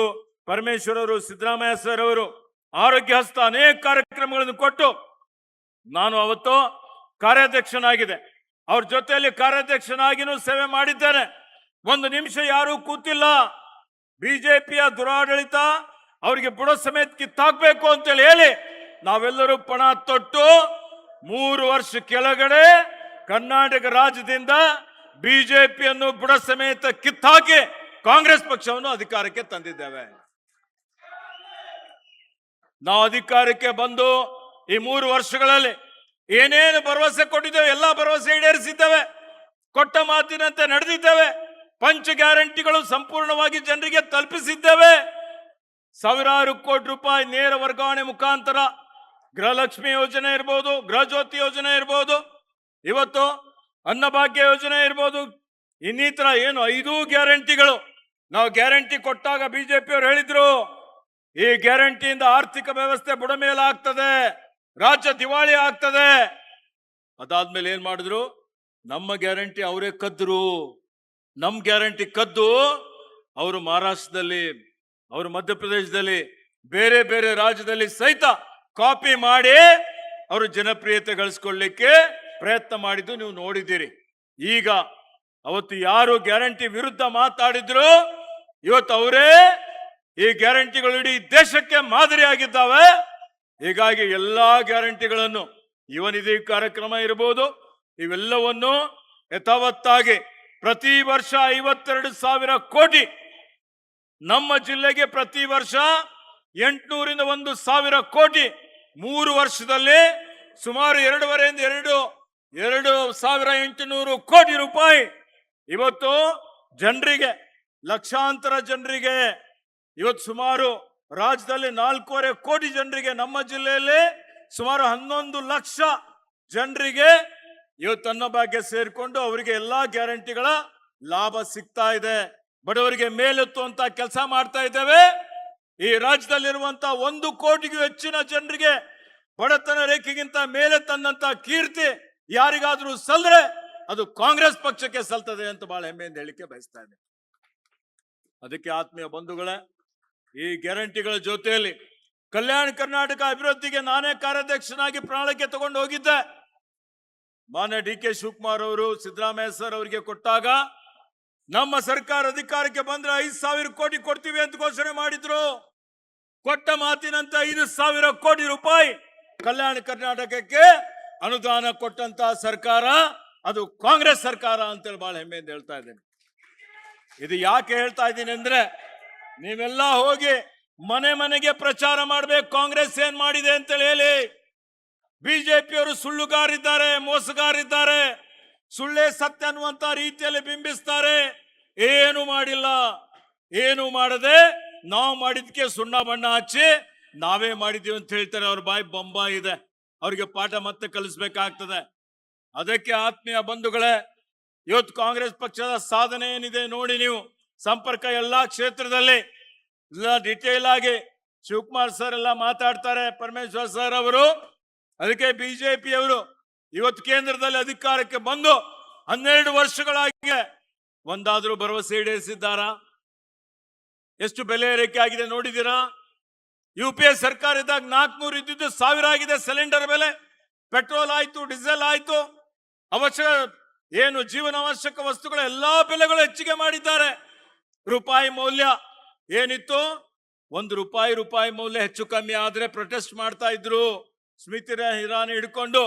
[SPEAKER 1] ಪರಮೇಶ್ವರ್ ಅವರು, ಸಿದ್ದರಾಮಯ್ಯ ಸರ್ ಅವರು ಆರೋಗ್ಯ ಹಸ್ತ ಅನೇಕ ಕಾರ್ಯಕ್ರಮಗಳನ್ನು ಕೊಟ್ಟು ನಾನು ಅವತ್ತು ಕಾರ್ಯಾಧ್ಯಕ್ಷನಾಗಿದೆ, ಅವ್ರ ಜೊತೆಯಲ್ಲಿ ಕಾರ್ಯಾಧ್ಯಕ್ಷನಾಗಿನೂ ಸೇವೆ ಮಾಡಿದ್ದೇನೆ. ಒಂದು ನಿಮಿಷ ಯಾರೂ ಕೂತಿಲ್ಲ. ಬಿಜೆಪಿಯ ದುರಾಡಳಿತ ಅವರಿಗೆ ಬುಡ ಸಮೇತ ಕಿತ್ತಾಕ್ಬೇಕು ಅಂತೇಳಿ ಹೇಳಿ ನಾವೆಲ್ಲರೂ ಪಣ ತೊಟ್ಟು 3 ವರ್ಷ ಕೆಳಗಡೆ ಕರ್ನಾಟಕ ರಾಜ್ಯದಿಂದ ಬಿಜೆಪಿಯನ್ನು ಬುಡ ಸಮೇತ ಕಿತ್ತಾಕಿ ಕಾಂಗ್ರೆಸ್ ಪಕ್ಷವನ್ನು ಅಧಿಕಾರಕ್ಕೆ ತಂದಿದ್ದೇವೆ. ನಾವು ಅಧಿಕಾರಕ್ಕೆ ಬಂದು ಈ 3 ವರ್ಷಗಳಲ್ಲಿ ಏನೇನು ಭರವಸೆ ಕೊಟ್ಟಿದ್ದೇವೆ ಎಲ್ಲ ಭರವಸೆ ಈಡೇರಿಸಿದ್ದೇವೆ. ಕೊಟ್ಟ ಮಾತಿನಂತೆ ನಡೆದಿದ್ದೇವೆ. ಪಂಚ ಗ್ಯಾರಂಟಿಗಳು ಸಂಪೂರ್ಣವಾಗಿ ಜನರಿಗೆ ತಲುಪಿಸಿದ್ದೇವೆ. ಸಾವಿರಾರು ಕೋಟಿ ರೂಪಾಯಿ ನೇರ ವರ್ಗಾವಣೆ ಮುಖಾಂತರ ಗೃಹಲಕ್ಷ್ಮಿ ಯೋಜನೆ ಇರ್ಬೋದು, ಗೃಹಜ್ಯೋತಿ ಯೋಜನೆ ಇರ್ಬೋದು, ಇವತ್ತು ಅನ್ನಭಾಗ್ಯ ಯೋಜನೆ ಇರ್ಬೋದು, ಇನ್ನಿತರ ಏನು 5 ಗ್ಯಾರಂಟಿಗಳು ನಾವು ಗ್ಯಾರಂಟಿ ಕೊಟ್ಟಾಗ ಬಿಜೆಪಿಯವರು ಹೇಳಿದ್ರು ಈ ಗ್ಯಾರಂಟಿಯಿಂದ ಆರ್ಥಿಕ ವ್ಯವಸ್ಥೆ ಬುಡಮೇಲಾಗ್ತದೆ, ರಾಜ್ಯ ದಿವಾಳಿ ಆಗ್ತದೆ. ಅದಾದ್ಮೇಲೆ ಏನ್ ಮಾಡಿದ್ರು? ನಮ್ಮ ಗ್ಯಾರಂಟಿ ಅವರೇ ಕದ್ರು. ನಮ್ಮ ಗ್ಯಾರಂಟಿ ಕದ್ದು ಅವರು ಮಹಾರಾಷ್ಟ್ರದಲ್ಲಿ, ಅವರು ಮಧ್ಯಪ್ರದೇಶದಲ್ಲಿ, ಬೇರೆ ಬೇರೆ ರಾಜ್ಯದಲ್ಲಿ ಸಹಿತ ಕಾಪಿ ಮಾಡಿ ಅವರು ಜನಪ್ರಿಯತೆ ಗಳಿಸ್ಕೊಳ್ಳಿಕ್ಕೆ ಪ್ರಯತ್ನ ಮಾಡಿದ್ದು ನೀವು ನೋಡಿದ್ದೀರಿ. ಈಗ ಅವತ್ತು ಯಾರು ಗ್ಯಾರಂಟಿ ವಿರುದ್ಧ ಮಾತಾಡಿದ್ರು ಇವತ್ತು ಅವರೇ ಈ ಗ್ಯಾರಂಟಿಗಳು ಇಡೀ ದೇಶಕ್ಕೆ ಮಾದರಿಯಾಗಿದ್ದಾವೆ. ಹೀಗಾಗಿ ಎಲ್ಲಾ ಗ್ಯಾರಂಟಿಗಳನ್ನು ಯುವನಿಧಿ ಕಾರ್ಯಕ್ರಮ ಇರಬಹುದು, ಇವೆಲ್ಲವನ್ನು ಯಥಾವತ್ತಾಗಿ ಪ್ರತಿ ವರ್ಷ 52,000 ಕೋಟಿ ನಮ್ಮ ಜಿಲ್ಲೆಗೆ, ಪ್ರತಿ ವರ್ಷ 800 ರಿಂದ 1,000 ಕೋಟಿ, 3 ವರ್ಷದಲ್ಲಿ ಸುಮಾರು 2,800 ಕೋಟಿ ರೂಪಾಯಿ ಇವತ್ತು ಜನರಿಗೆ, ಲಕ್ಷಾಂತರ ಜನರಿಗೆ, ಇವತ್ತು ಸುಮಾರು ರಾಜ್ಯದಲ್ಲಿ 4.5 ಕೋಟಿ ಜನರಿಗೆ, ನಮ್ಮ ಜಿಲ್ಲೆಯಲ್ಲಿ ಸುಮಾರು 11 ಲಕ್ಷ ಜನರಿಗೆ ಇವತ್ತು ಅನ್ನಭಾಗ್ಯ ಸೇರಿಕೊಂಡು ಅವರಿಗೆ ಎಲ್ಲಾ ಗ್ಯಾರಂಟಿಗಳ ಲಾಭ ಸಿಗ್ತಾ ಇದೆ. ಬಡವರಿಗೆ ಮೇಲೆತ್ತುವಂತ ಕೆಲಸ ಮಾಡ್ತಾ ಇದ್ದೇವೆ. ಈ ರಾಜ್ಯದಲ್ಲಿರುವಂತ 1 ಕೋಟಿಗೂ ಹೆಚ್ಚಿನ ಜನರಿಗೆ ಬಡತನ ರೇಖೆಗಿಂತ ಮೇಲೆ ತಂದಂತ ಕೀರ್ತಿ ಯಾರಿಗಾದ್ರೂ ಸಲ್ಲರೆ ಅದು ಕಾಂಗ್ರೆಸ್ ಪಕ್ಷಕ್ಕೆ ಸಲ್ತದೆ ಅಂತ ಬಹಳ ಹೆಮ್ಮೆಯಿಂದ ಹೇಳಿಕೆ ಬಯಸ್ತಾ ಇದ್ದೇನೆ. ಅದಕ್ಕೆ ಆತ್ಮೀಯ ಬಂಧುಗಳೇ, ಈ ಗ್ಯಾರಂಟಿಗಳ ಜೊತೆಯಲ್ಲಿ ಕಲ್ಯಾಣ ಕರ್ನಾಟಕ ಅಭಿವೃದ್ಧಿಗೆ ನಾನೇ ಕಾರ್ಯಾಧ್ಯಕ್ಷನಾಗಿ ಪ್ರಣಾಳಿಕೆ ತಗೊಂಡು ಹೋಗಿದ್ದೆ. ಮಾನ್ಯ ಡಿ ಕೆ ಶಿವಕುಮಾರ್ ಅವರು, ಸಿದ್ದರಾಮಯ್ಯ ಸರ್ ಅವರಿಗೆ ಕೊಟ್ಟಾಗ ನಮ್ಮ ಸರ್ಕಾರ ಅಧಿಕಾರಕ್ಕೆ ಬಂದ್ರೆ 5,000 ಕೋಟಿ ಕೊಡ್ತೀವಿ ಅಂತ ಘೋಷಣೆ ಮಾಡಿದ್ರು. ಕೊಟ್ಟ ಮಾತಿನಂತೆ 5,000 ಕೋಟಿ ರೂಪಾಯಿ ಕಲ್ಯಾಣ ಕರ್ನಾಟಕಕ್ಕೆ ಅನುದಾನ ಕೊಟ್ಟಂತ ಸರ್ಕಾರ ಅದು ಕಾಂಗ್ರೆಸ್ ಸರ್ಕಾರ ಅಂತೇಳಿ ಬಹಳ ಹೆಮ್ಮೆಯಿಂದ ಹೇಳ್ತಾ ಇದ್ದೇನೆ. ಇದು ಯಾಕೆ ಹೇಳ್ತಾ ಇದ್ದೀನಿ ಅಂದ್ರೆ, ನೀವೆಲ್ಲ ಹೋಗಿ ಮನೆ ಮನೆಗೆ ಪ್ರಚಾರ ಮಾಡ್ಬೇಕು ಕಾಂಗ್ರೆಸ್ ಏನ್ ಮಾಡಿದೆ ಅಂತೇಳಿ ಹೇಳಿ. ಬಿಜೆಪಿಯವರು ಸುಳ್ಳುಗಾರಿದ್ದಾರೆ, ಮೋಸಗಾರಿದ್ದಾರೆ, ಸುಳ್ಳೇ ಸತ್ಯ ಅನ್ನುವಂತ ರೀತಿಯಲ್ಲಿ ಬಿಂಬಿಸ್ತಾರೆ. ಏನು ಮಾಡಿಲ್ಲ, ಏನು ಮಾಡದೆ ನಾವು ಮಾಡಿದ್ಕೆ ಸುಣ್ಣ ಬಣ್ಣ ಹಚ್ಚಿ ನಾವೇ ಮಾಡಿದೀವಿ ಅಂತ ಹೇಳ್ತಾರೆ. ಅವ್ರ ಬಾಯಿ ಬೊಂಬ ಇದೆ, ಅವ್ರಿಗೆ ಪಾಠ ಮತ್ತೆ ಕಲಿಸ್ಬೇಕಾಗ್ತದೆ. ಅದಕ್ಕೆ ಆತ್ಮೀಯ ಬಂಧುಗಳೇ, ಇವತ್ತು ಕಾಂಗ್ರೆಸ್ ಪಕ್ಷದ ಸಾಧನೆ ಏನಿದೆ ನೋಡಿ ನೀವು. ಸಂಪರ್ಕ ಎಲ್ಲಾ ಕ್ಷೇತ್ರದಲ್ಲಿ ಎಲ್ಲ ಡಿಟೇಲ್ ಆಗಿ ಶಿವಕುಮಾರ್ ಸರ್ ಎಲ್ಲ ಮಾತಾಡ್ತಾರೆ, ಪರಮೇಶ್ವರ್ ಸರ್ ಅವರು. ಅದಕ್ಕೆ ಬಿಜೆಪಿಯವರು ಇವತ್ತು ಕೇಂದ್ರದಲ್ಲಿ ಅಧಿಕಾರಕ್ಕೆ ಬಂದು 12 ವರ್ಷಗಳಾಗಿ ಒಂದಾದ್ರೂ ಭರವಸೆ ಈಡೇರಿಸಿದ್ದಾರಾ? ಎಷ್ಟು ಬೆಲೆ ಏರಿಕೆ ಆಗಿದೆ ನೋಡಿದ್ದೀರಾ? UPA ಸರ್ಕಾರ ಇದ್ದಾಗ 400 ಇದ್ದಿದ್ದು 1000 ಆಗಿದೆ ಸಿಲಿಂಡರ್ ಬೆಲೆ. ಪೆಟ್ರೋಲ್ ಆಯ್ತು, ಡೀಸೆಲ್ ಆಯ್ತು, ಏನು ಜೀವನಾವಶ್ಯಕ ವಸ್ತುಗಳ ಎಲ್ಲಾ ಬೆಲೆಗಳು ಹೆಚ್ಚಿಗೆ ಮಾಡಿದ್ದಾರೆ. ರೂಪಾಯಿ ಮೌಲ್ಯ ಏನಿತ್ತು, ₹1 ಮೌಲ್ಯ ಹೆಚ್ಚು ಕಮ್ಮಿ ಆದ್ರೆ ಪ್ರೊಟೆಸ್ಟ್ ಮಾಡ್ತಾ ಇದ್ರು ಸ್ಮೃತಿ ಇರಾನಿ ಹಿಡ್ಕೊಂಡು.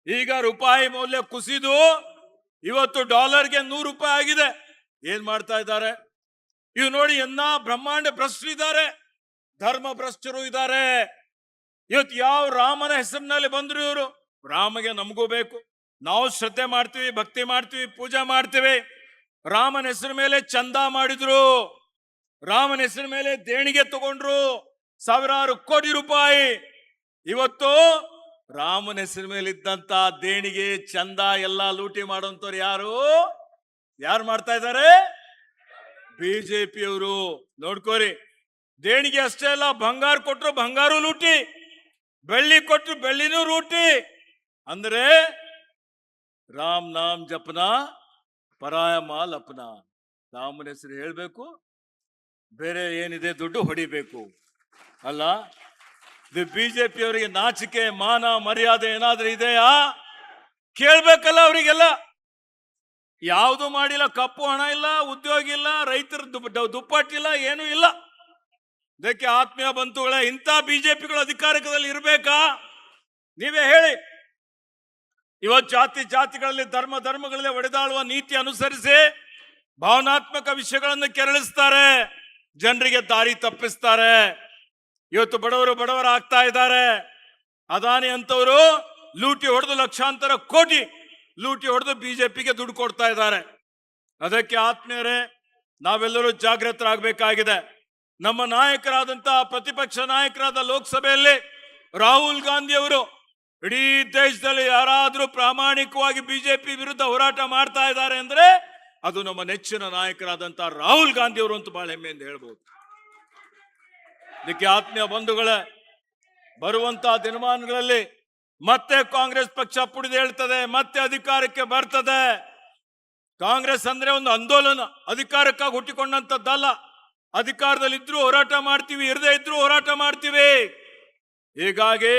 [SPEAKER 1] ಈಗ ರೂಪಾಯಿ ಮೌಲ್ಯ ಕುಸಿದು ಇವತ್ತು ಡಾಲರ್ಗೆ ₹100 ಆಗಿದೆ. ಏನ್ ಮಾಡ್ತಾ ಇದ್ದಾರೆ ಇವ್ ನೋಡಿ. ಬ್ರಹ್ಮಾಂಡ ಭ್ರಷ್ಟರು ಇದ್ದಾರೆ, ಧರ್ಮ ಭ್ರಷ್ಟರು ಇದ್ದಾರೆ. ಇವತ್ತು ಯಾವ ರಾಮನ ಹೆಸರಿನಲ್ಲಿ ಬಂದ್ರು ಇವರು. ರಾಮಗೆ ನಮಗೂ ಬೇಕು, ನಾವು ಶ್ರದ್ಧೆ ಮಾಡ್ತೀವಿ, ಭಕ್ತಿ ಮಾಡ್ತೀವಿ, ಪೂಜೆ ಮಾಡ್ತೀವಿ. ರಾಮನ ಹೆಸರು ಮೇಲೆ ಚಂದ ಮಾಡಿದ್ರು, ರಾಮನ ಹೆಸರು ಮೇಲೆ ದೇಣಿಗೆ ತಗೊಂಡ್ರು ಸಾವಿರಾರು ಕೋಟಿ ರೂಪಾಯಿ. ಇವತ್ತು ರಾಮನ ಹೆಸರು ಮೇಲೆ ಇದ್ದಂತ ದೇಣಿಗೆ ಚಂದ ಎಲ್ಲ ಲೂಟಿ ಮಾಡುವಂತವ್ರು ಯಾರು ಮಾಡ್ತಾ ಇದ್ದಾರೆ? ಬಿಜೆಪಿಯವರು. ನೋಡ್ಕೋರಿ, ದೇಣಿಗೆ ಅಷ್ಟೇ ಅಲ್ಲ, ಬಂಗಾರ ಕೊಟ್ರು ಬಂಗಾರು ಲೂಟಿ, ಬೆಳ್ಳಿ ಕೊಟ್ರು ಬೆಳ್ಳಿನೂ ಲೂಟಿ. ಅಂದ್ರೆ ರಾಮ್ ನಾಮ್ ಜಪನ ಪರಾಯ ಮಾಲ್ ಅಪನ. ರಾಮನ ಹೆಸರು ಹೇಳ್ಬೇಕು, ಬೇರೆ ಏನಿದೆ ದುಡ್ಡು ಹೊಡಿಬೇಕು ಅಲ್ಲ. ಇದು ಬಿಜೆಪಿಯವರಿಗೆ ನಾಚಿಕೆ ಮಾನ ಮರ್ಯಾದೆ ಏನಾದ್ರೂ ಇದೆಯಾ? ಕೇಳ್ಬೇಕಲ್ಲ ಅವರಿಗೆಲ್ಲ. ಯಾವುದು ಮಾಡಿಲ್ಲ, ಕಪ್ಪು ಹಣ ಇಲ್ಲ, ಉದ್ಯೋಗ ಇಲ್ಲ, ರೈತರ ದುಪ್ಪಟ್ಟಿಲ್ಲ, ಏನೂ ಇಲ್ಲ. ಇದಕ್ಕೆ ಆತ್ಮೀಯ ಬಂಧುಗಳೇ, ಇಂಥ ಬಿಜೆಪಿಗಳು ಅಧಿಕಾರದಲ್ಲಿ ಇರಬೇಕಾ? ನೀವೇ ಹೇಳಿ. ಇವತ್ತು ಜಾತಿಗಳಲ್ಲಿ ಧರ್ಮಗಳಲ್ಲಿ ಒಡೆದಾಳುವ ನೀತಿ ಅನುಸರಿಸಿ ಭಾವನಾತ್ಮಕ ವಿಷಯಗಳನ್ನು ಕೆರಳಿಸ್ತಾರೆ, ಜನರಿಗೆ ದಾರಿ ತಪ್ಪಿಸ್ತಾರೆ. ಇವತ್ತು ಬಡವರು ಆಗ್ತಾ ಇದ್ದಾರೆ. ಅದಾನಿ ಅಂತವರು ಲೂಟಿ ಹೊಡೆದು ಲಕ್ಷಾಂತರ ಕೋಟಿ ಲೂಟಿ ಹೊಡೆದು ಬಿಜೆಪಿಗೆ ದುಡ್ಡು ಕೊಡ್ತಾ ಇದ್ದಾರೆ. ಅದಕ್ಕೆ ಆತ್ಮೀಯರೇ, ನಾವೆಲ್ಲರೂ ಜಾಗೃತರಾಗಬೇಕಾಗಿದೆ. ನಮ್ಮ ನಾಯಕರಾದಂತಹ ಪ್ರತಿಪಕ್ಷ ನಾಯಕರಾದ ಲೋಕಸಭೆಯಲ್ಲಿ ರಾಹುಲ್ ಗಾಂಧಿ ಅವರು ಇಡೀ ದೇಶದಲ್ಲಿ ಯಾರಾದ್ರೂ ಪ್ರಾಮಾಣಿಕವಾಗಿ ಬಿಜೆಪಿ ವಿರುದ್ಧ ಹೋರಾಟ ಮಾಡ್ತಾ ಇದ್ದಾರೆ ಅಂದ್ರೆ ಅದು ನಮ್ಮ ನೆಚ್ಚಿನ ನಾಯಕರಾದಂತಹ ರಾಹುಲ್ ಗಾಂಧಿ ಅವರು ಅಂತ ಬಹಳ ಹೆಮ್ಮೆಯಿಂದ ಹೇಳ್ಬೋದು. ಇದಕ್ಕೆ ಆತ್ಮೀಯ ಬಂಧುಗಳೇ, ಬರುವಂತಹ ದಿನಮಾನಗಳಲ್ಲಿ ಮತ್ತೆ ಕಾಂಗ್ರೆಸ್ ಪಕ್ಷ ಪುಡಿದು ಹೇಳ್ತದೆ, ಮತ್ತೆ ಅಧಿಕಾರಕ್ಕೆ ಬರ್ತದೆ. ಕಾಂಗ್ರೆಸ್ ಅಂದ್ರೆ ಒಂದು ಆಂದೋಲನ, ಅಧಿಕಾರಕ್ಕಾಗಿ ಹುಟ್ಟಿಕೊಂಡಂತದ್ದಲ್ಲ. ಅಧಿಕಾರದಲ್ಲಿ ಇದ್ರೂ ಹೋರಾಟ ಮಾಡ್ತೀವಿ, ಇರದೇ ಇದ್ರೂ ಹೋರಾಟ ಮಾಡ್ತೀವಿ. ಹೀಗಾಗಿ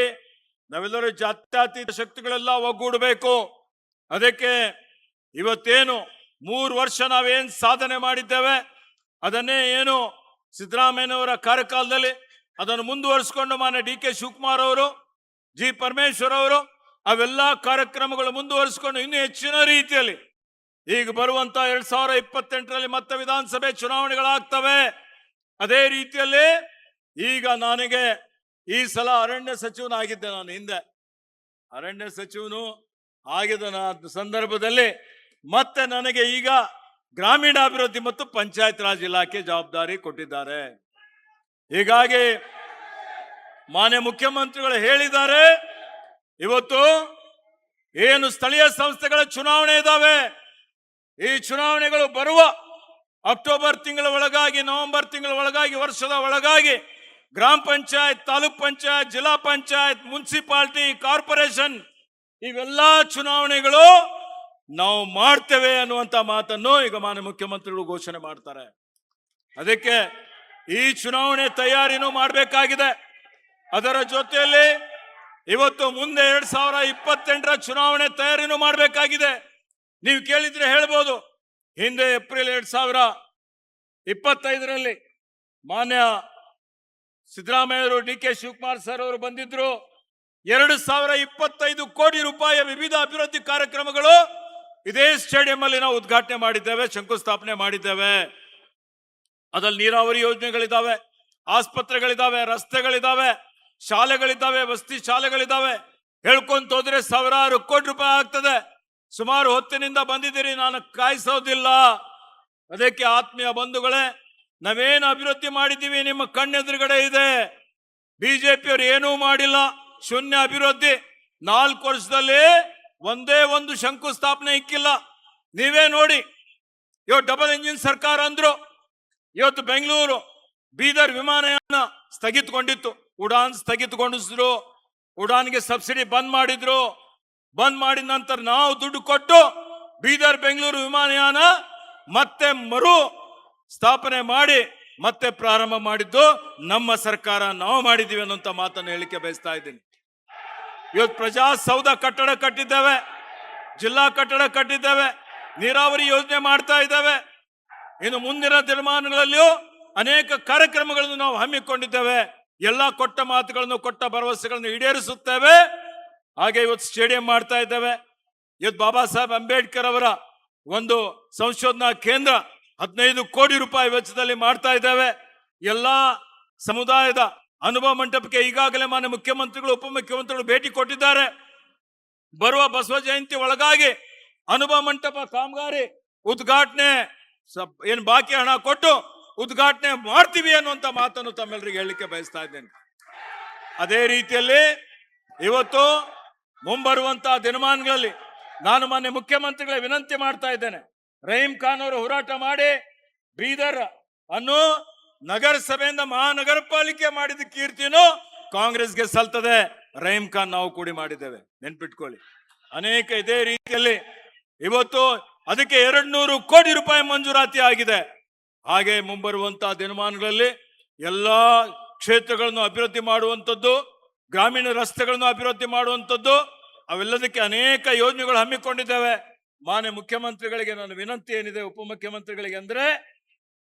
[SPEAKER 1] ನಾವೆಲ್ಲರೂ ಜಾತ್ಯತೀತ ಶಕ್ತಿಗಳೆಲ್ಲ ಒಗ್ಗೂಡಬೇಕು. ಅದಕ್ಕೆ ಇವತ್ತೇನು 3 ವರ್ಷ ನಾವೇನ್ ಸಾಧನೆ ಮಾಡಿದ್ದೇವೆ ಅದನ್ನೇ ಏನು ಸಿದ್ದರಾಮಯ್ಯನವರ ಕಾರ್ಯಕಾಲದಲ್ಲಿ ಅದನ್ನು ಮುಂದುವರಿಸಿಕೊಂಡು ಮಾನ್ಯ ಡಿ.ಕೆ. ಶಿವಕುಮಾರ್ ಅವರು, ಜಿ. ಪರಮೇಶ್ವರ್ ಅವರು ಅವೆಲ್ಲ ಕಾರ್ಯಕ್ರಮಗಳು ಮುಂದುವರಿಸಿಕೊಂಡು ಇನ್ನೂ ಹೆಚ್ಚಿನ ರೀತಿಯಲ್ಲಿ ಈಗ ಬರುವಂತ 2028ರಲ್ಲಿ ಮತ್ತೆ ವಿಧಾನಸಭೆ ಚುನಾವಣೆಗಳಾಗ್ತವೆ. ಅದೇ ರೀತಿಯಲ್ಲಿ ಈಗ ನನಗೆ ಈ ಸಲ ಅರಣ್ಯ ಸಚಿವನಾಗಿದ್ದೆ. ನಾನು ಹಿಂದೆ ಅರಣ್ಯ ಸಚಿವನು ಆಗಿದ್ದ ಸಂದರ್ಭದಲ್ಲಿ ಮತ್ತೆ ನನಗೆ ಈಗ ಗ್ರಾಮೀಣಾಭಿವೃದ್ಧಿ ಮತ್ತು ಪಂಚಾಯತ್ ರಾಜ್ ಇಲಾಖೆ ಜವಾಬ್ದಾರಿ ಕೊಟ್ಟಿದ್ದಾರೆ. ಹೀಗಾಗಿ ಮಾನ್ಯ ಮುಖ್ಯಮಂತ್ರಿಗಳು ಹೇಳಿದ್ದಾರೆ, ಇವತ್ತು ಏನು ಸ್ಥಳೀಯ ಸಂಸ್ಥೆಗಳ ಚುನಾವಣೆ ಇದ್ದಾವೆ, ಈ ಚುನಾವಣೆಗಳು ಬರುವ ಅಕ್ಟೋಬರ್ ತಿಂಗಳ ಒಳಗಾಗಿ, ನವೆಂಬರ್ ತಿಂಗಳ ಒಳಗಾಗಿ, ವರ್ಷದ ಒಳಗಾಗಿ ಗ್ರಾಮ ಪಂಚಾಯತ್, ತಾಲೂಕ್ ಪಂಚಾಯತ್, ಜಿಲ್ಲಾ ಪಂಚಾಯತ್, ಮುನ್ಸಿಪಾಲಿಟಿ, ಕಾರ್ಪೊರೇಷನ್ ಇವೆಲ್ಲ ಚುನಾವಣೆಗಳು ನಾವು ಮಾಡ್ತೇವೆ ಅನ್ನುವಂತ ಮಾತನ್ನು ಈಗ ಮಾನ್ಯ ಮುಖ್ಯಮಂತ್ರಿಗಳು ಘೋಷಣೆ ಮಾಡ್ತಾರೆ. ಅದಕ್ಕೆ ಈ ಚುನಾವಣೆ ತಯಾರಿನೂ ಮಾಡಬೇಕಾಗಿದೆ. ಅದರ ಜೊತೆಯಲ್ಲಿ ಇವತ್ತು ಮುಂದೆ 2028ರ ಚುನಾವಣೆ ತಯಾರಿನೂ ಮಾಡಬೇಕಾಗಿದೆ. ನೀವು ಕೇಳಿದ್ರೆ ಹೇಳ್ಬೋದು, ಹಿಂದೆ ಏಪ್ರಿಲ್ 2025ರಲ್ಲಿ ಮಾನ್ಯ ಸಿದ್ದರಾಮಯ್ಯವರು, ಡಿ.ಕೆ. ಶಿವಕುಮಾರ್ ಸರ್ ಅವರು ಬಂದಿದ್ರು. 2025 ಕೋಟಿ ರೂಪಾಯಿಯ ವಿವಿಧ ಅಭಿವೃದ್ಧಿ ಕಾರ್ಯಕ್ರಮಗಳು ಇದೇ ಸ್ಟೇಡಿಯಂ ಅಲ್ಲಿ ನಾವು ಉದ್ಘಾಟನೆ ಮಾಡಿದ್ದೇವೆ, ಶಂಕುಸ್ಥಾಪನೆ ಮಾಡಿದ್ದೇವೆ. ಅದ್ರಲ್ಲಿ ನೀರಾವರಿ ಯೋಜನೆಗಳಿದ್ದಾವೆ, ಆಸ್ಪತ್ರೆಗಳಿದ್ದಾವೆ, ರಸ್ತೆಗಳಿದ್ದಾವೆ, ಶಾಲೆಗಳಿದ್ದಾವೆ, ವಸತಿ ಶಾಲೆಗಳಿದ್ದಾವೆ. ಹೇಳ್ಕೊಂತ ಹೋದ್ರೆ ಸಾವಿರಾರು ಕೋಟಿ ರೂಪಾಯಿ ಆಗ್ತದೆ. ಸುಮಾರು ಹೊತ್ತಿನಿಂದ ಬಂದಿದ್ದೀರಿ, ನಾನು ಕಾಯಿಸೋದಿಲ್ಲ. ಅದಕ್ಕೆ ಆತ್ಮೀಯ ಬಂಧುಗಳೇ, ನಾವೇನು ಅಭಿವೃದ್ಧಿ ಮಾಡಿದ್ದೀವಿ ನಿಮ್ಮ ಕಣ್ಣೆದುರುಗಡೆ ಇದೆ. ಬಿಜೆಪಿಯವರು ಏನೂ ಮಾಡಿಲ್ಲ, ಶೂನ್ಯ ಅಭಿವೃದ್ಧಿ. 4 ವರ್ಷದಲ್ಲಿ ಒಂದೇ ಒಂದು ಶಂಕುಸ್ಥಾಪನೆ ಇಕ್ಕಿಲ್ಲ. ನೀವೇ ನೋಡಿ, ಇವತ್ತು ಡಬಲ್ ಇಂಜಿನ್ ಸರ್ಕಾರ ಅಂದ್ರು. ಇವತ್ತು ಬೆಂಗಳೂರು ಬೀದರ್ ವಿಮಾನಯಾನ ಸ್ಥಗಿತಗೊಂಡಿತ್ತು, ಉಡಾನ್ ಸ್ಥಗಿತಗೊಂಡಿದ್ರು. ಉಡಾನ್ಗೆ ಸಬ್ಸಿಡಿ ಬಂದ್ ಮಾಡಿದ್ರು. ಬಂದ್ ಮಾಡಿದ ನಂತರ ನಾವು ದುಡ್ಡು ಕೊಟ್ಟು ಬೀದರ್ ಬೆಂಗಳೂರು ವಿಮಾನಯಾನ ಮತ್ತೆ ಮರು ಸ್ಥಾಪನೆ ಮಾಡಿ ಮತ್ತೆ ಪ್ರಾರಂಭ ಮಾಡಿದ್ದು ನಮ್ಮ ಸರ್ಕಾರ, ನಾವು ಮಾಡಿದ್ದೀವಿ ಅನ್ನೋಂಥ ಮಾತನ್ನು ಹೇಳಿಕೆ ಬಯಸ್ತಾ ಇದ್ದೀನಿ. ಇವತ್ತು ಪ್ರಜಾಸೌಧ ಕಟ್ಟಡ ಕಟ್ಟಿದ್ದೇವೆ, ಜಿಲ್ಲಾ ಕಟ್ಟಡ ಕಟ್ಟಿದ್ದೇವೆ, ನೀರಾವರಿ ಯೋಜನೆ ಮಾಡ್ತಾ ಇದ್ದೇವೆ. ಇನ್ನು ಮುಂದಿನ ದಿನಮಾನಗಳಲ್ಲಿಯೂ ಅನೇಕ ಕಾರ್ಯಕ್ರಮಗಳನ್ನು ನಾವು ಹಮ್ಮಿಕೊಂಡಿದ್ದೇವೆ. ಎಲ್ಲ ಕೊಟ್ಟ ಮಾತುಗಳನ್ನು, ಕೊಟ್ಟ ಭರವಸೆಗಳನ್ನು ಈಡೇರಿಸುತ್ತೇವೆ. ಹಾಗೆ ಇವತ್ತು ಸ್ಟೇಡಿಯಂ ಮಾಡ್ತಾ ಇದ್ದೇವೆ. ಇವತ್ತು ಬಾಬಾ ಸಾಹೇಬ್ ಅಂಬೇಡ್ಕರ್ ಅವರ ಒಂದು ಸಂಶೋಧನಾ ಕೇಂದ್ರ 15 ಕೋಟಿ ರೂಪಾಯಿ ವೆಚ್ಚದಲ್ಲಿ ಮಾಡ್ತಾ ಇದ್ದೇವೆ. ಎಲ್ಲಾ ಸಮುದಾಯದ ಅನುಭವ ಮಂಟಪಕ್ಕೆ ಈಗಾಗಲೇ ಮಾನ್ಯ ಮುಖ್ಯಮಂತ್ರಿಗಳು, ಉಪಮುಖ್ಯಮಂತ್ರಿಗಳು ಭೇಟಿ ಕೊಟ್ಟಿದ್ದಾರೆ. ಬರುವ ಬಸವ ಜಯಂತಿ ಒಳಗಾಗಿ ಅನುಭವ ಮಂಟಪ ಕಾಮಗಾರಿ ಉದ್ಘಾಟನೆ ಏನು ಬಾಕಿ ಹಣ ಕೊಟ್ಟು ಉದ್ಘಾಟನೆ ಮಾಡ್ತೀವಿ ಅನ್ನುವಂತ ಮಾತನ್ನು ತಮ್ಮೆಲ್ಲರಿಗೆ ಹೇಳಲಿಕ್ಕೆ ಬಯಸ್ತಾ ಇದ್ದೇನೆ. ಅದೇ ರೀತಿಯಲ್ಲಿ ಇವತ್ತು ಮುಂಬರುವಂತಹ ದಿನಮಾನಗಳಲ್ಲಿ ನಾನು ಮಾನ್ಯ ಮುಖ್ಯಮಂತ್ರಿಗಳ ವಿನಂತಿ ಮಾಡ್ತಾ ಇದ್ದೇನೆ. ರಹೀಂ ಖಾನ್ ಅವರು ಹೋರಾಟ ಮಾಡಿ ಬೀದರ್ ಅನ್ನು ನಗರಸಭೆಯಿಂದ ಮಹಾನಗರ ಪಾಲಿಕೆ ಮಾಡಿದ ಕೀರ್ತಿನೂ ಕಾಂಗ್ರೆಸ್ಗೆ ಸಲ್ತದೆ. ರಹೀಂ ಖಾನ್ ನಾವು ಕೂಡಿ ಮಾಡಿದ್ದೇವೆ, ನೆನ್ಪಿಟ್ಕೊಳ್ಳಿ. ಅನೇಕ ಇದೇ ರೀತಿಯಲ್ಲಿ ಇವತ್ತು ಅದಕ್ಕೆ 200 ಕೋಟಿ ರೂಪಾಯಿ ಮಂಜೂರಾತಿ ಆಗಿದೆ. ಹಾಗೆ ಮುಂಬರುವಂತಹ ದಿನಮಾನಗಳಲ್ಲಿ ಎಲ್ಲಾ ಕ್ಷೇತ್ರಗಳನ್ನು ಅಭಿವೃದ್ಧಿ ಮಾಡುವಂಥದ್ದು, ಗ್ರಾಮೀಣ ರಸ್ತೆಗಳನ್ನು ಅಭಿವೃದ್ಧಿ ಮಾಡುವಂಥದ್ದು, ಅವೆಲ್ಲದಕ್ಕೆ ಅನೇಕ ಯೋಜನೆಗಳು ಹಮ್ಮಿಕೊಂಡಿದ್ದೇವೆ. ಮಾನ್ಯ ಮುಖ್ಯಮಂತ್ರಿಗಳಿಗೆ ನನ್ನ ವಿನಂತಿ ಏನಿದೆ, ಉಪಮುಖ್ಯಮಂತ್ರಿಗಳಿಗೆ ಅಂದ್ರೆ,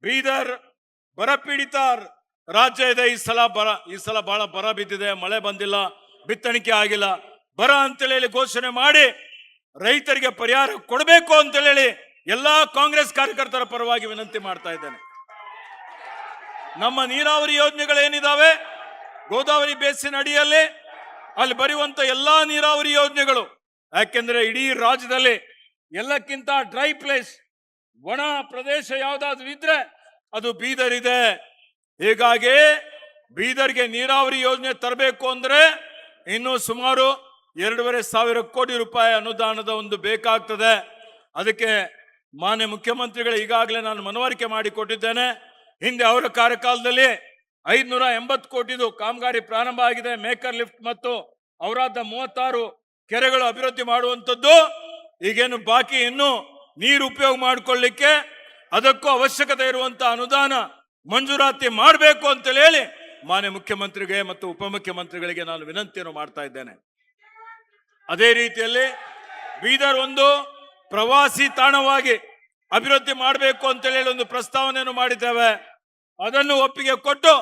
[SPEAKER 1] ಬೀದರ್ ಬರಪೀಡಿತ ರಾಜ್ಯ ಇದೆ. ಈ ಸಲ ಬಹಳ ಬರ ಬಿದ್ದಿದೆ, ಮಳೆ ಬಂದಿಲ್ಲ, ಬಿತ್ತಣಿಕೆ ಆಗಿಲ್ಲ. ಬರ ಅಂತೇಳಿ ಘೋಷಣೆ ಮಾಡಿ ರೈತರಿಗೆ ಪರಿಹಾರ ಕೊಡಬೇಕು ಅಂತೇಳಿ ಎಲ್ಲಾ ಕಾಂಗ್ರೆಸ್ ಕಾರ್ಯಕರ್ತರ ಪರವಾಗಿ ವಿನಂತಿ ಮಾಡ್ತಾ ಇದ್ದೇನೆ. ನಮ್ಮ ನೀರಾವರಿ ಯೋಜನೆಗಳೇನಿದಾವೆ, ಗೋದಾವರಿ ಬೇಸಿನ ಅಡಿಯಲ್ಲಿ ಅಲ್ಲಿ ಬರುವಂತ ಎಲ್ಲಾ ನೀರಾವರಿ ಯೋಜನೆಗಳು, ಯಾಕೆಂದ್ರೆ ಇಡೀ ರಾಜ್ಯದಲ್ಲಿ ಎಲ್ಲಕ್ಕಿಂತ ಡ್ರೈ ಪ್ಲೇಸ್, ಒಣ ಪ್ರದೇಶ ಯಾವ್ದಾದ್ರು ಇದ್ರೆ ಅದು ಬೀದರ್ ಇದೆ. ಹೀಗಾಗಿ ಬೀದರ್ಗೆ ನೀರಾವರಿ ಯೋಜನೆ ತರಬೇಕು ಅಂದ್ರೆ ಇನ್ನು ಸುಮಾರು 2,500 ಕೋಟಿ ರೂಪಾಯಿ ಅನುದಾನದ ಒಂದು ಬೇಕಾಗ್ತದೆ. ಅದಕ್ಕೆ ಮಾನ್ಯ ಮುಖ್ಯಮಂತ್ರಿಗಳು ಈಗಾಗಲೇ ನಾನು ಮನವರಿಕೆ ಮಾಡಿಕೊಟ್ಟಿದ್ದೇನೆ. ಹಿಂದೆ ಅವರ ಕಾರ್ಯಕಾಲದಲ್ಲಿ 580 ಕೋಟಿದು ಕಾಮಗಾರಿ ಪ್ರಾರಂಭ ಆಗಿದೆ. ಮೇಕರ್ ಲಿಫ್ಟ್ ಮತ್ತು ಅವರಾದ 36 ಕೆರೆಗಳು ಅಭಿವೃದ್ಧಿ ಮಾಡುವಂಥದ್ದು. ಈಗೇನು ಬಾಕಿ ಇನ್ನು ನೀರು ಉಪಯೋಗ ಮಾಡಿಕೊಳ್ಳಿಕ್ಕೆ ಅದಕ್ಕೂ ಅವಶ್ಯಕತೆ ಇರುವಂತಹ ಅನುದಾನ ಮಂಜೂರಾತಿ ಮಾಡಬೇಕು ಅಂತೇಳಿ ಹೇಳಿ ಮಾನ್ಯ ಮುಖ್ಯಮಂತ್ರಿಗೆ ಮತ್ತು ಉಪಮುಖ್ಯಮಂತ್ರಿಗಳಿಗೆ ನಾನು ವಿನಂತಿಯನ್ನು ಮಾಡ್ತಾ ಇದ್ದೇನೆ. ಅದೇ ರೀತಿಯಲ್ಲಿ ಬೀದರ್ ಒಂದು ಪ್ರವಾಸಿ ತಾಣವಾಗಿ ಅಭಿವೃದ್ಧಿ ಮಾಡಬೇಕು ಅಂತೇಳಿ ಒಂದು ಪ್ರಸ್ತಾವನೆಯನ್ನು ಮಾಡಿದ್ದೇವೆ. ಅದನ್ನು ಒಪ್ಪಿಗೆ ಕೊಟ್ಟು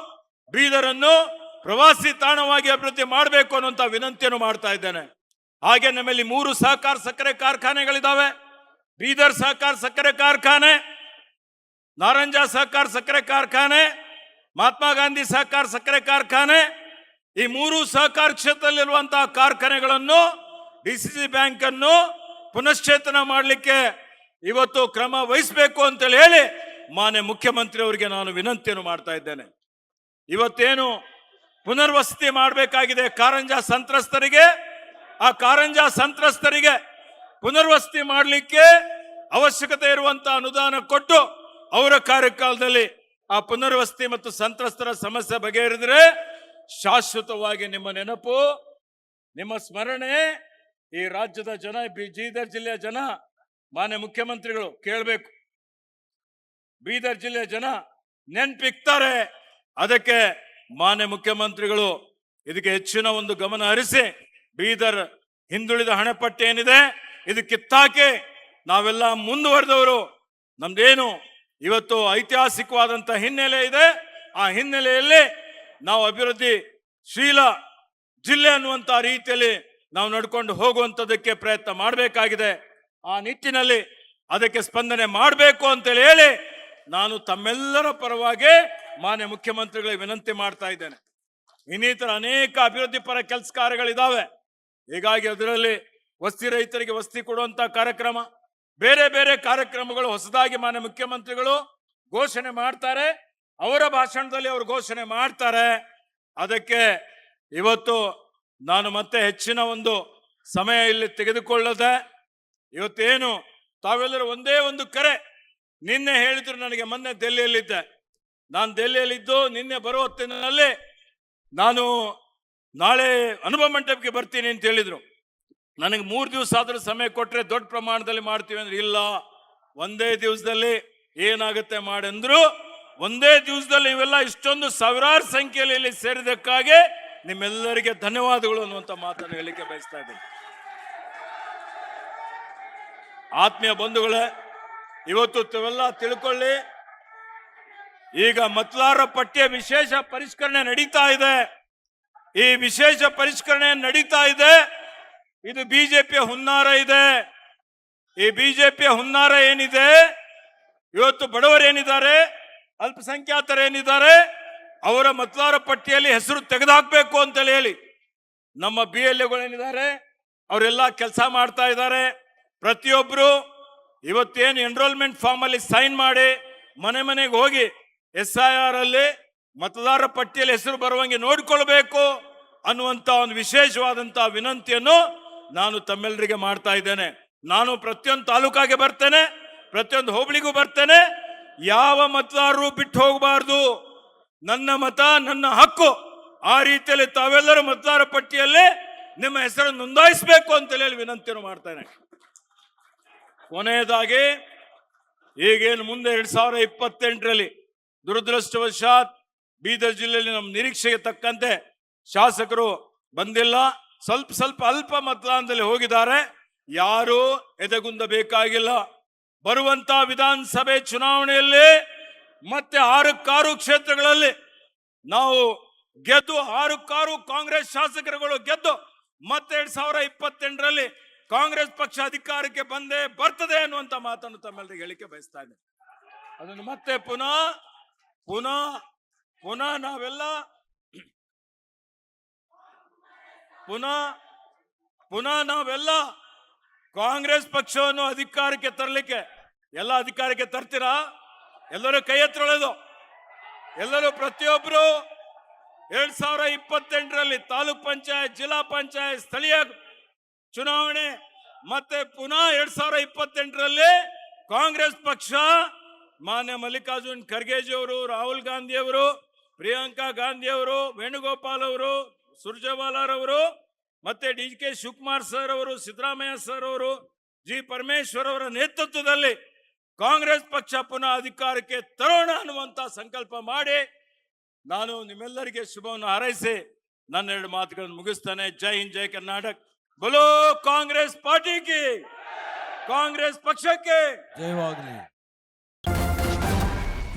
[SPEAKER 1] ಬೀದರ್ ಅನ್ನು ಪ್ರವಾಸಿ ತಾಣವಾಗಿ ಅಭಿವೃದ್ಧಿ ಮಾಡಬೇಕು ಅನ್ನುವಂತ ವಿನಂತಿಯನ್ನು ಮಾಡ್ತಾ ಇದ್ದೇನೆ. ಹಾಗೆ ನಮ್ಮಲ್ಲಿ 3 ಸಹಕಾರ ಸಕ್ಕರೆ ಕಾರ್ಖಾನೆಗಳಿದ್ದಾವೆ. ಬೀದರ್ ಸಹಕಾರ ಸಕ್ಕರೆ ಕಾರ್ಖಾನೆ, ನಾರಂಜ ಸಹಕಾರ ಸಕ್ಕರೆ ಕಾರ್ಖಾನೆ, ಮಹಾತ್ಮ ಗಾಂಧಿ ಸಹಕಾರ ಸಕ್ಕರೆ ಕಾರ್ಖಾನೆ. ಈ 3 ಸಹಕಾರ ಕ್ಷೇತ್ರದಲ್ಲಿರುವಂತಹ ಕಾರ್ಖಾನೆಗಳನ್ನು ಡಿಸಿಸಿ ಬ್ಯಾಂಕ್ ಅನ್ನು ಪುನಶ್ಚೇತನ ಮಾಡಲಿಕ್ಕೆ ಇವತ್ತು ಕ್ರಮ ವಹಿಸಬೇಕು ಅಂತೇಳಿ ಹೇಳಿ ಮಾನ್ಯ ಮುಖ್ಯಮಂತ್ರಿ ಅವರಿಗೆ ನಾನು ವಿನಂತಿಯನ್ನು ಮಾಡ್ತಾ ಇದ್ದೇನೆ. ಇವತ್ತೇನು ಪುನರ್ವಸತಿ ಮಾಡಬೇಕಾಗಿದೆ ಕಾರಂಜ ಸಂತ್ರಸ್ತರಿಗೆ, ಆ ಕಾರಂಜ ಸಂತ್ರಸ್ತರಿಗೆ ಪುನರ್ವಸತಿ ಮಾಡಲಿಕ್ಕೆ ಅವಶ್ಯಕತೆ ಇರುವಂತಹ ಅನುದಾನ ಕೊಟ್ಟು ಅವರ ಕಾರ್ಯಕಾಲದಲ್ಲಿ ಆ ಪುನರ್ವಸತಿ ಮತ್ತು ಸಂತ್ರಸ್ತರ ಸಮಸ್ಯೆ ಬಗೆಹರಿದ್ರೆ ಶಾಶ್ವತವಾಗಿ ನಿಮ್ಮ ನೆನಪು, ನಿಮ್ಮ ಸ್ಮರಣೆ ಈ ರಾಜ್ಯದ ಜನ, ಬೀದರ್ ಜಿಲ್ಲೆಯ ಜನ, ಮಾನ್ಯ ಮುಖ್ಯಮಂತ್ರಿಗಳು ಕೇಳಬೇಕು. ಬೀದರ್ ಜಿಲ್ಲೆಯ ಜನ ನೆನ್ಪಿಕ್ತಾರೆ. ಅದಕ್ಕೆ ಮಾನ್ಯ ಮುಖ್ಯಮಂತ್ರಿಗಳು ಇದಕ್ಕೆ ಹೆಚ್ಚಿನ ಒಂದು ಗಮನ ಹರಿಸಿ ಬೀದರ್ ಹಿಂದುಳಿದ ಹಣಪಟ್ಟಿ ಏನಿದೆ ಇದು ಕಿತ್ತಾಕಿ ನಾವೆಲ್ಲ ಮುಂದುವರೆದವರು. ನಮ್ದೇನು ಇವತ್ತು ಐತಿಹಾಸಿಕವಾದಂತ ಹಿನ್ನೆಲೆ ಇದೆ, ಆ ಹಿನ್ನೆಲೆಯಲ್ಲಿ ನಾವು ಅಭಿವೃದ್ಧಿ ಶೀಲ ಜಿಲ್ಲೆ ಅನ್ನುವಂತ ರೀತಿಯಲ್ಲಿ ನಾವು ನಡ್ಕೊಂಡು ಹೋಗುವಂಥದ್ದಕ್ಕೆ ಪ್ರಯತ್ನ ಮಾಡಬೇಕಾಗಿದೆ. ಆ ನಿಟ್ಟಿನಲ್ಲಿ ಅದಕ್ಕೆ ಸ್ಪಂದನೆ ಮಾಡಬೇಕು ಅಂತೇಳಿ ಹೇಳಿ ನಾನು ತಮ್ಮೆಲ್ಲರ ಪರವಾಗಿ ಮಾನ್ಯ ಮುಖ್ಯಮಂತ್ರಿಗಳಿಗೆ ವಿನಂತಿ ಮಾಡ್ತಾ ಇದ್ದೇನೆ. ಇನ್ನಿತರ ಅನೇಕ ಅಭಿವೃದ್ಧಿ ಪರ ಕೆಲಸ ಕಾರ್ಯಗಳಿದಾವೆ. ಹೀಗಾಗಿ ಅದರಲ್ಲಿ ವಸ್ತಿ ರೈತರಿಗೆ ವಸ್ತಿ ಕೊಡುವಂತ ಕಾರ್ಯಕ್ರಮ, ಬೇರೆ ಬೇರೆ ಕಾರ್ಯಕ್ರಮಗಳು ಹೊಸದಾಗಿ ಮಾನ್ಯ ಮುಖ್ಯಮಂತ್ರಿಗಳು ಘೋಷಣೆ ಮಾಡ್ತಾರೆ. ಅವರ ಭಾಷಣದಲ್ಲಿ ಅವರು ಘೋಷಣೆ ಮಾಡ್ತಾರೆ. ಅದಕ್ಕೆ ಇವತ್ತು ನಾನು ಮತ್ತೆ ಹೆಚ್ಚಿನ ಒಂದು ಸಮಯ ಇಲ್ಲಿ ತೆಗೆದುಕೊಳ್ಳದೆ, ಇವತ್ತೇನು ತಾವೆಲ್ಲರೂ ಒಂದೇ ಒಂದು ಕರೆ ನಿನ್ನೆ ಹೇಳಿದ್ರು ನನಗೆ. ಮೊನ್ನೆ ದೆಹಲಿಯಲ್ಲಿದ್ದೆ ನಾನು, ದೆಹಲಿಯಲ್ಲಿದ್ದು ನಿನ್ನೆ ಬರೋ ಹೊತ್ತಿನಲ್ಲಿ ನಾನು ನಾಳೆ ಅನುಭವ ಮಂಟಪಕ್ಕೆ ಬರ್ತೀನಿ ಅಂತ ಹೇಳಿದ್ರು. ನನಗೆ 3 ದಿವಸ ಆದ್ರೂ ಸಮಯ ಕೊಟ್ರೆ ದೊಡ್ಡ ಪ್ರಮಾಣದಲ್ಲಿ ಮಾಡ್ತೀವಿ ಅಂದ್ರೆ, ಇಲ್ಲ ಒಂದೇ ದಿವಸದಲ್ಲಿ ಏನಾಗುತ್ತೆ ಮಾಡಂದ್ರು. ಒಂದೇ ದಿವಸದಲ್ಲಿ ಇವೆಲ್ಲ ಇಷ್ಟೊಂದು ಸಾವಿರಾರು ಸಂಖ್ಯೆಯಲ್ಲಿ ಇಲ್ಲಿ ಸೇರಿದಕ್ಕಾಗಿ ನಿಮ್ಮೆಲ್ಲರಿಗೆ ಧನ್ಯವಾದಗಳು ಅನ್ನುವಂಥ ಮಾತನ್ನು ಹೇಳಲಿಕ್ಕೆ ಬಯಸ್ತಾ ಇದ್ದೀನಿ. ಆತ್ಮೀಯ ಬಂಧುಗಳೇ, ಇವತ್ತು ತಾವೆಲ್ಲ ತಿಳ್ಕೊಳ್ಳಿ, ಈಗ ಮತದಾರರ ಪಟ್ಟಿಯ ವಿಶೇಷ ಪರಿಷ್ಕರಣೆ ನಡೀತಾ ಇದೆ. ಈ ವಿಶೇಷ ಪರಿಷ್ಕರಣೆ ನಡೀತಾ ಇದೆ. ಇದು ಬಿಜೆಪಿಯ ಹುನ್ನಾರ ಇದೆ. ಈ ಬಿಜೆಪಿಯ ಹುನ್ನಾರ ಏನಿದೆ, ಇವತ್ತು ಬಡವರೇನಿದ್ದಾರೆ, ಅಲ್ಪಸಂಖ್ಯಾತರೇನಿದ್ದಾರೆ, ಅವರ ಮತದಾರ ಪಟ್ಟಿಯಲ್ಲಿ ಹೆಸರು ತೆಗೆದುಹಾಕಬೇಕು ಅಂತೇಳಿ ಹೇಳಿ ನಮ್ಮ BLAಗಳೇನಿದ್ದಾರೆ ಅವರೆಲ್ಲ ಕೆಲಸ ಮಾಡ್ತಾ ಇದ್ದಾರೆ. ಪ್ರತಿಯೊಬ್ಬರು ಇವತ್ತೇನು ಎನ್ರೋಲ್ಮೆಂಟ್ ಫಾರ್ಮ್ ಅಲ್ಲಿ ಸೈನ್ ಮಾಡಿ ಮನೆ ಮನೆಗೆ ಹೋಗಿ SIR ಅಲ್ಲಿ ಮತದಾರ ಪಟ್ಟಿಯಲ್ಲಿ ಹೆಸರು ಬರುವಂಗೆ ನೋಡ್ಕೊಳ್ಬೇಕು ಅನ್ನುವಂತ ಒಂದು ವಿಶೇಷವಾದಂತಹ ವಿನಂತಿಯನ್ನು ನಾನು ತಮ್ಮೆಲ್ಲರಿಗೆ ಮಾಡ್ತಾ ಇದ್ದೇನೆ. ನಾನು ಪ್ರತಿಯೊಂದು ತಾಲೂಕಾಗೆ ಬರ್ತೇನೆ, ಪ್ರತಿಯೊಂದು ಹೋಬಳಿಗೂ ಬರ್ತೇನೆ. ಯಾವ ಮತದಾರರು ಬಿಟ್ಟು ಹೋಗಬಾರ್ದು. ನನ್ನ ಮತ ನನ್ನ ಹಕ್ಕು. ಆ ರೀತಿಯಲ್ಲಿ ತಾವೆಲ್ಲರೂ ಮತದಾರ ಪಟ್ಟಿಯಲ್ಲಿ ನಿಮ್ಮ ಹೆಸರನ್ನು ನೋಂದಾಯಿಸಬೇಕು ಅಂತ ಹೇಳಿ ವಿನಂತಿಯನ್ನು ಮಾಡ್ತೇನೆ. ಕೊನೆಯದಾಗಿ ಈಗೇನು ಮುಂದೆ 2028ರಲ್ಲಿ ದುರದೃಷ್ಟವಶಾತ್ ಬೀದರ್ ಜಿಲ್ಲೆಯಲ್ಲಿ ನಮ್ಮ ನಿರೀಕ್ಷೆಗೆ ತಕ್ಕಂತೆ ಶಾಸಕರು ಬಂದಿಲ್ಲ. ಸ್ವಲ್ಪ ಅಲ್ಪ ಮತದಾನದಲ್ಲಿ ಹೋಗಿದ್ದಾರೆ. ಯಾರೂ ಎದೆಗುಂದಬೇಕಾಗಿಲ್ಲ. ಬರುವಂತ ವಿಧಾನಸಭೆ ಚುನಾವಣೆಯಲ್ಲಿ ಮತ್ತೆ 6 ಕ್ಷೇತ್ರಗಳಲ್ಲಿ ನಾವು ಗೆದ್ದು 6 ಕಾಂಗ್ರೆಸ್ ಶಾಸಕರುಗಳು ಗೆದ್ದು ಮತ್ತೆ 2028ರಲ್ಲಿ ಕಾಂಗ್ರೆಸ್ ಪಕ್ಷ ಅಧಿಕಾರಕ್ಕೆ ಬಂದೇ ಬರ್ತದೆ ಅನ್ನುವಂತ ಮಾತನ್ನು ತಮ್ಮೆಲ್ಲರಿಗೆ ಹೇಳಿಕೆ ಬಯಸ್ತಾ ಇದ್ದೇನೆ. ಅದನ್ನು ಮತ್ತೆ ಪುನಃ ನಾವೆಲ್ಲ ಕಾಂಗ್ರೆಸ್ ಪಕ್ಷವನ್ನು ಅಧಿಕಾರಕ್ಕೆ ತರಲಿಕ್ಕೆ ಎಲ್ಲ ಅಧಿಕಾರಕ್ಕೆ ತರ್ತೀರಾ? ಎಲ್ಲರೂ ಕೈ ಎತ್ತರೊಳೆದು ಎಲ್ಲರೂ ಪ್ರತಿಯೊಬ್ಬರು 2028ರಲ್ಲಿ ತಾಲೂಕ್ ಪಂಚಾಯತ್, ಜಿಲ್ಲಾ ಪಂಚಾಯತ್, ಸ್ಥಳೀಯ ಚುನಾವಣೆ ಮತ್ತೆ ಪುನಃ 2028ರಲ್ಲಿ ಕಾಂಗ್ರೆಸ್ ಪಕ್ಷ ಮಾನ್ಯ ಮಲ್ಲಿಕಾರ್ಜುನ್ ಖರ್ಗೆಜಿ ಅವರು, ರಾಹುಲ್ ಗಾಂಧಿ ಅವರು, ಪ್ರಿಯಾಂಕಾ ಗಾಂಧಿ ಅವರು, ವೇಣುಗೋಪಾಲ್ ಅವರು, ಸುರ್ಜೇವಾಲಾರವರು ಮತ್ತೆ DK ಶಿವಕುಮಾರ್ ಸರ್ ಅವರು, ಸಿದ್ದರಾಮಯ್ಯ ಸರ್ ಅವರು, G ಪರಮೇಶ್ವರ್ ಅವರ ನೇತೃತ್ವದಲ್ಲಿ ಕಾಂಗ್ರೆಸ್ ಪಕ್ಷ ಪುನಃ ಅಧಿಕಾರಕ್ಕೆ ತರೋಣ ಅನ್ನುವಂತ ಸಂಕಲ್ಪ ಮಾಡಿ ನಾನು ನಿಮ್ಮೆಲ್ಲರಿಗೆ ಶುಭವನ್ನು ಹಾರೈಸಿ ನನ್ನ 2 ಮಾತುಗಳನ್ನು ಮುಗಿಸ್ತಾನೆ. ಜೈ ಹಿಂದ್, ಜೈ ಕರ್ನಾಟಕ. बोलो कांग्रेस पार्टी की, कांग्रेस पक्ष के
[SPEAKER 2] ಜಯವಾಗಲಿ.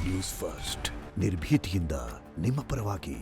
[SPEAKER 3] ನ್ಯೂಸ್ ಫಸ್ಟ್ ನಿರ್ಭೀತಿಯಿಂದ ನಿಮ್ಮ ಪರವಾಗಿ.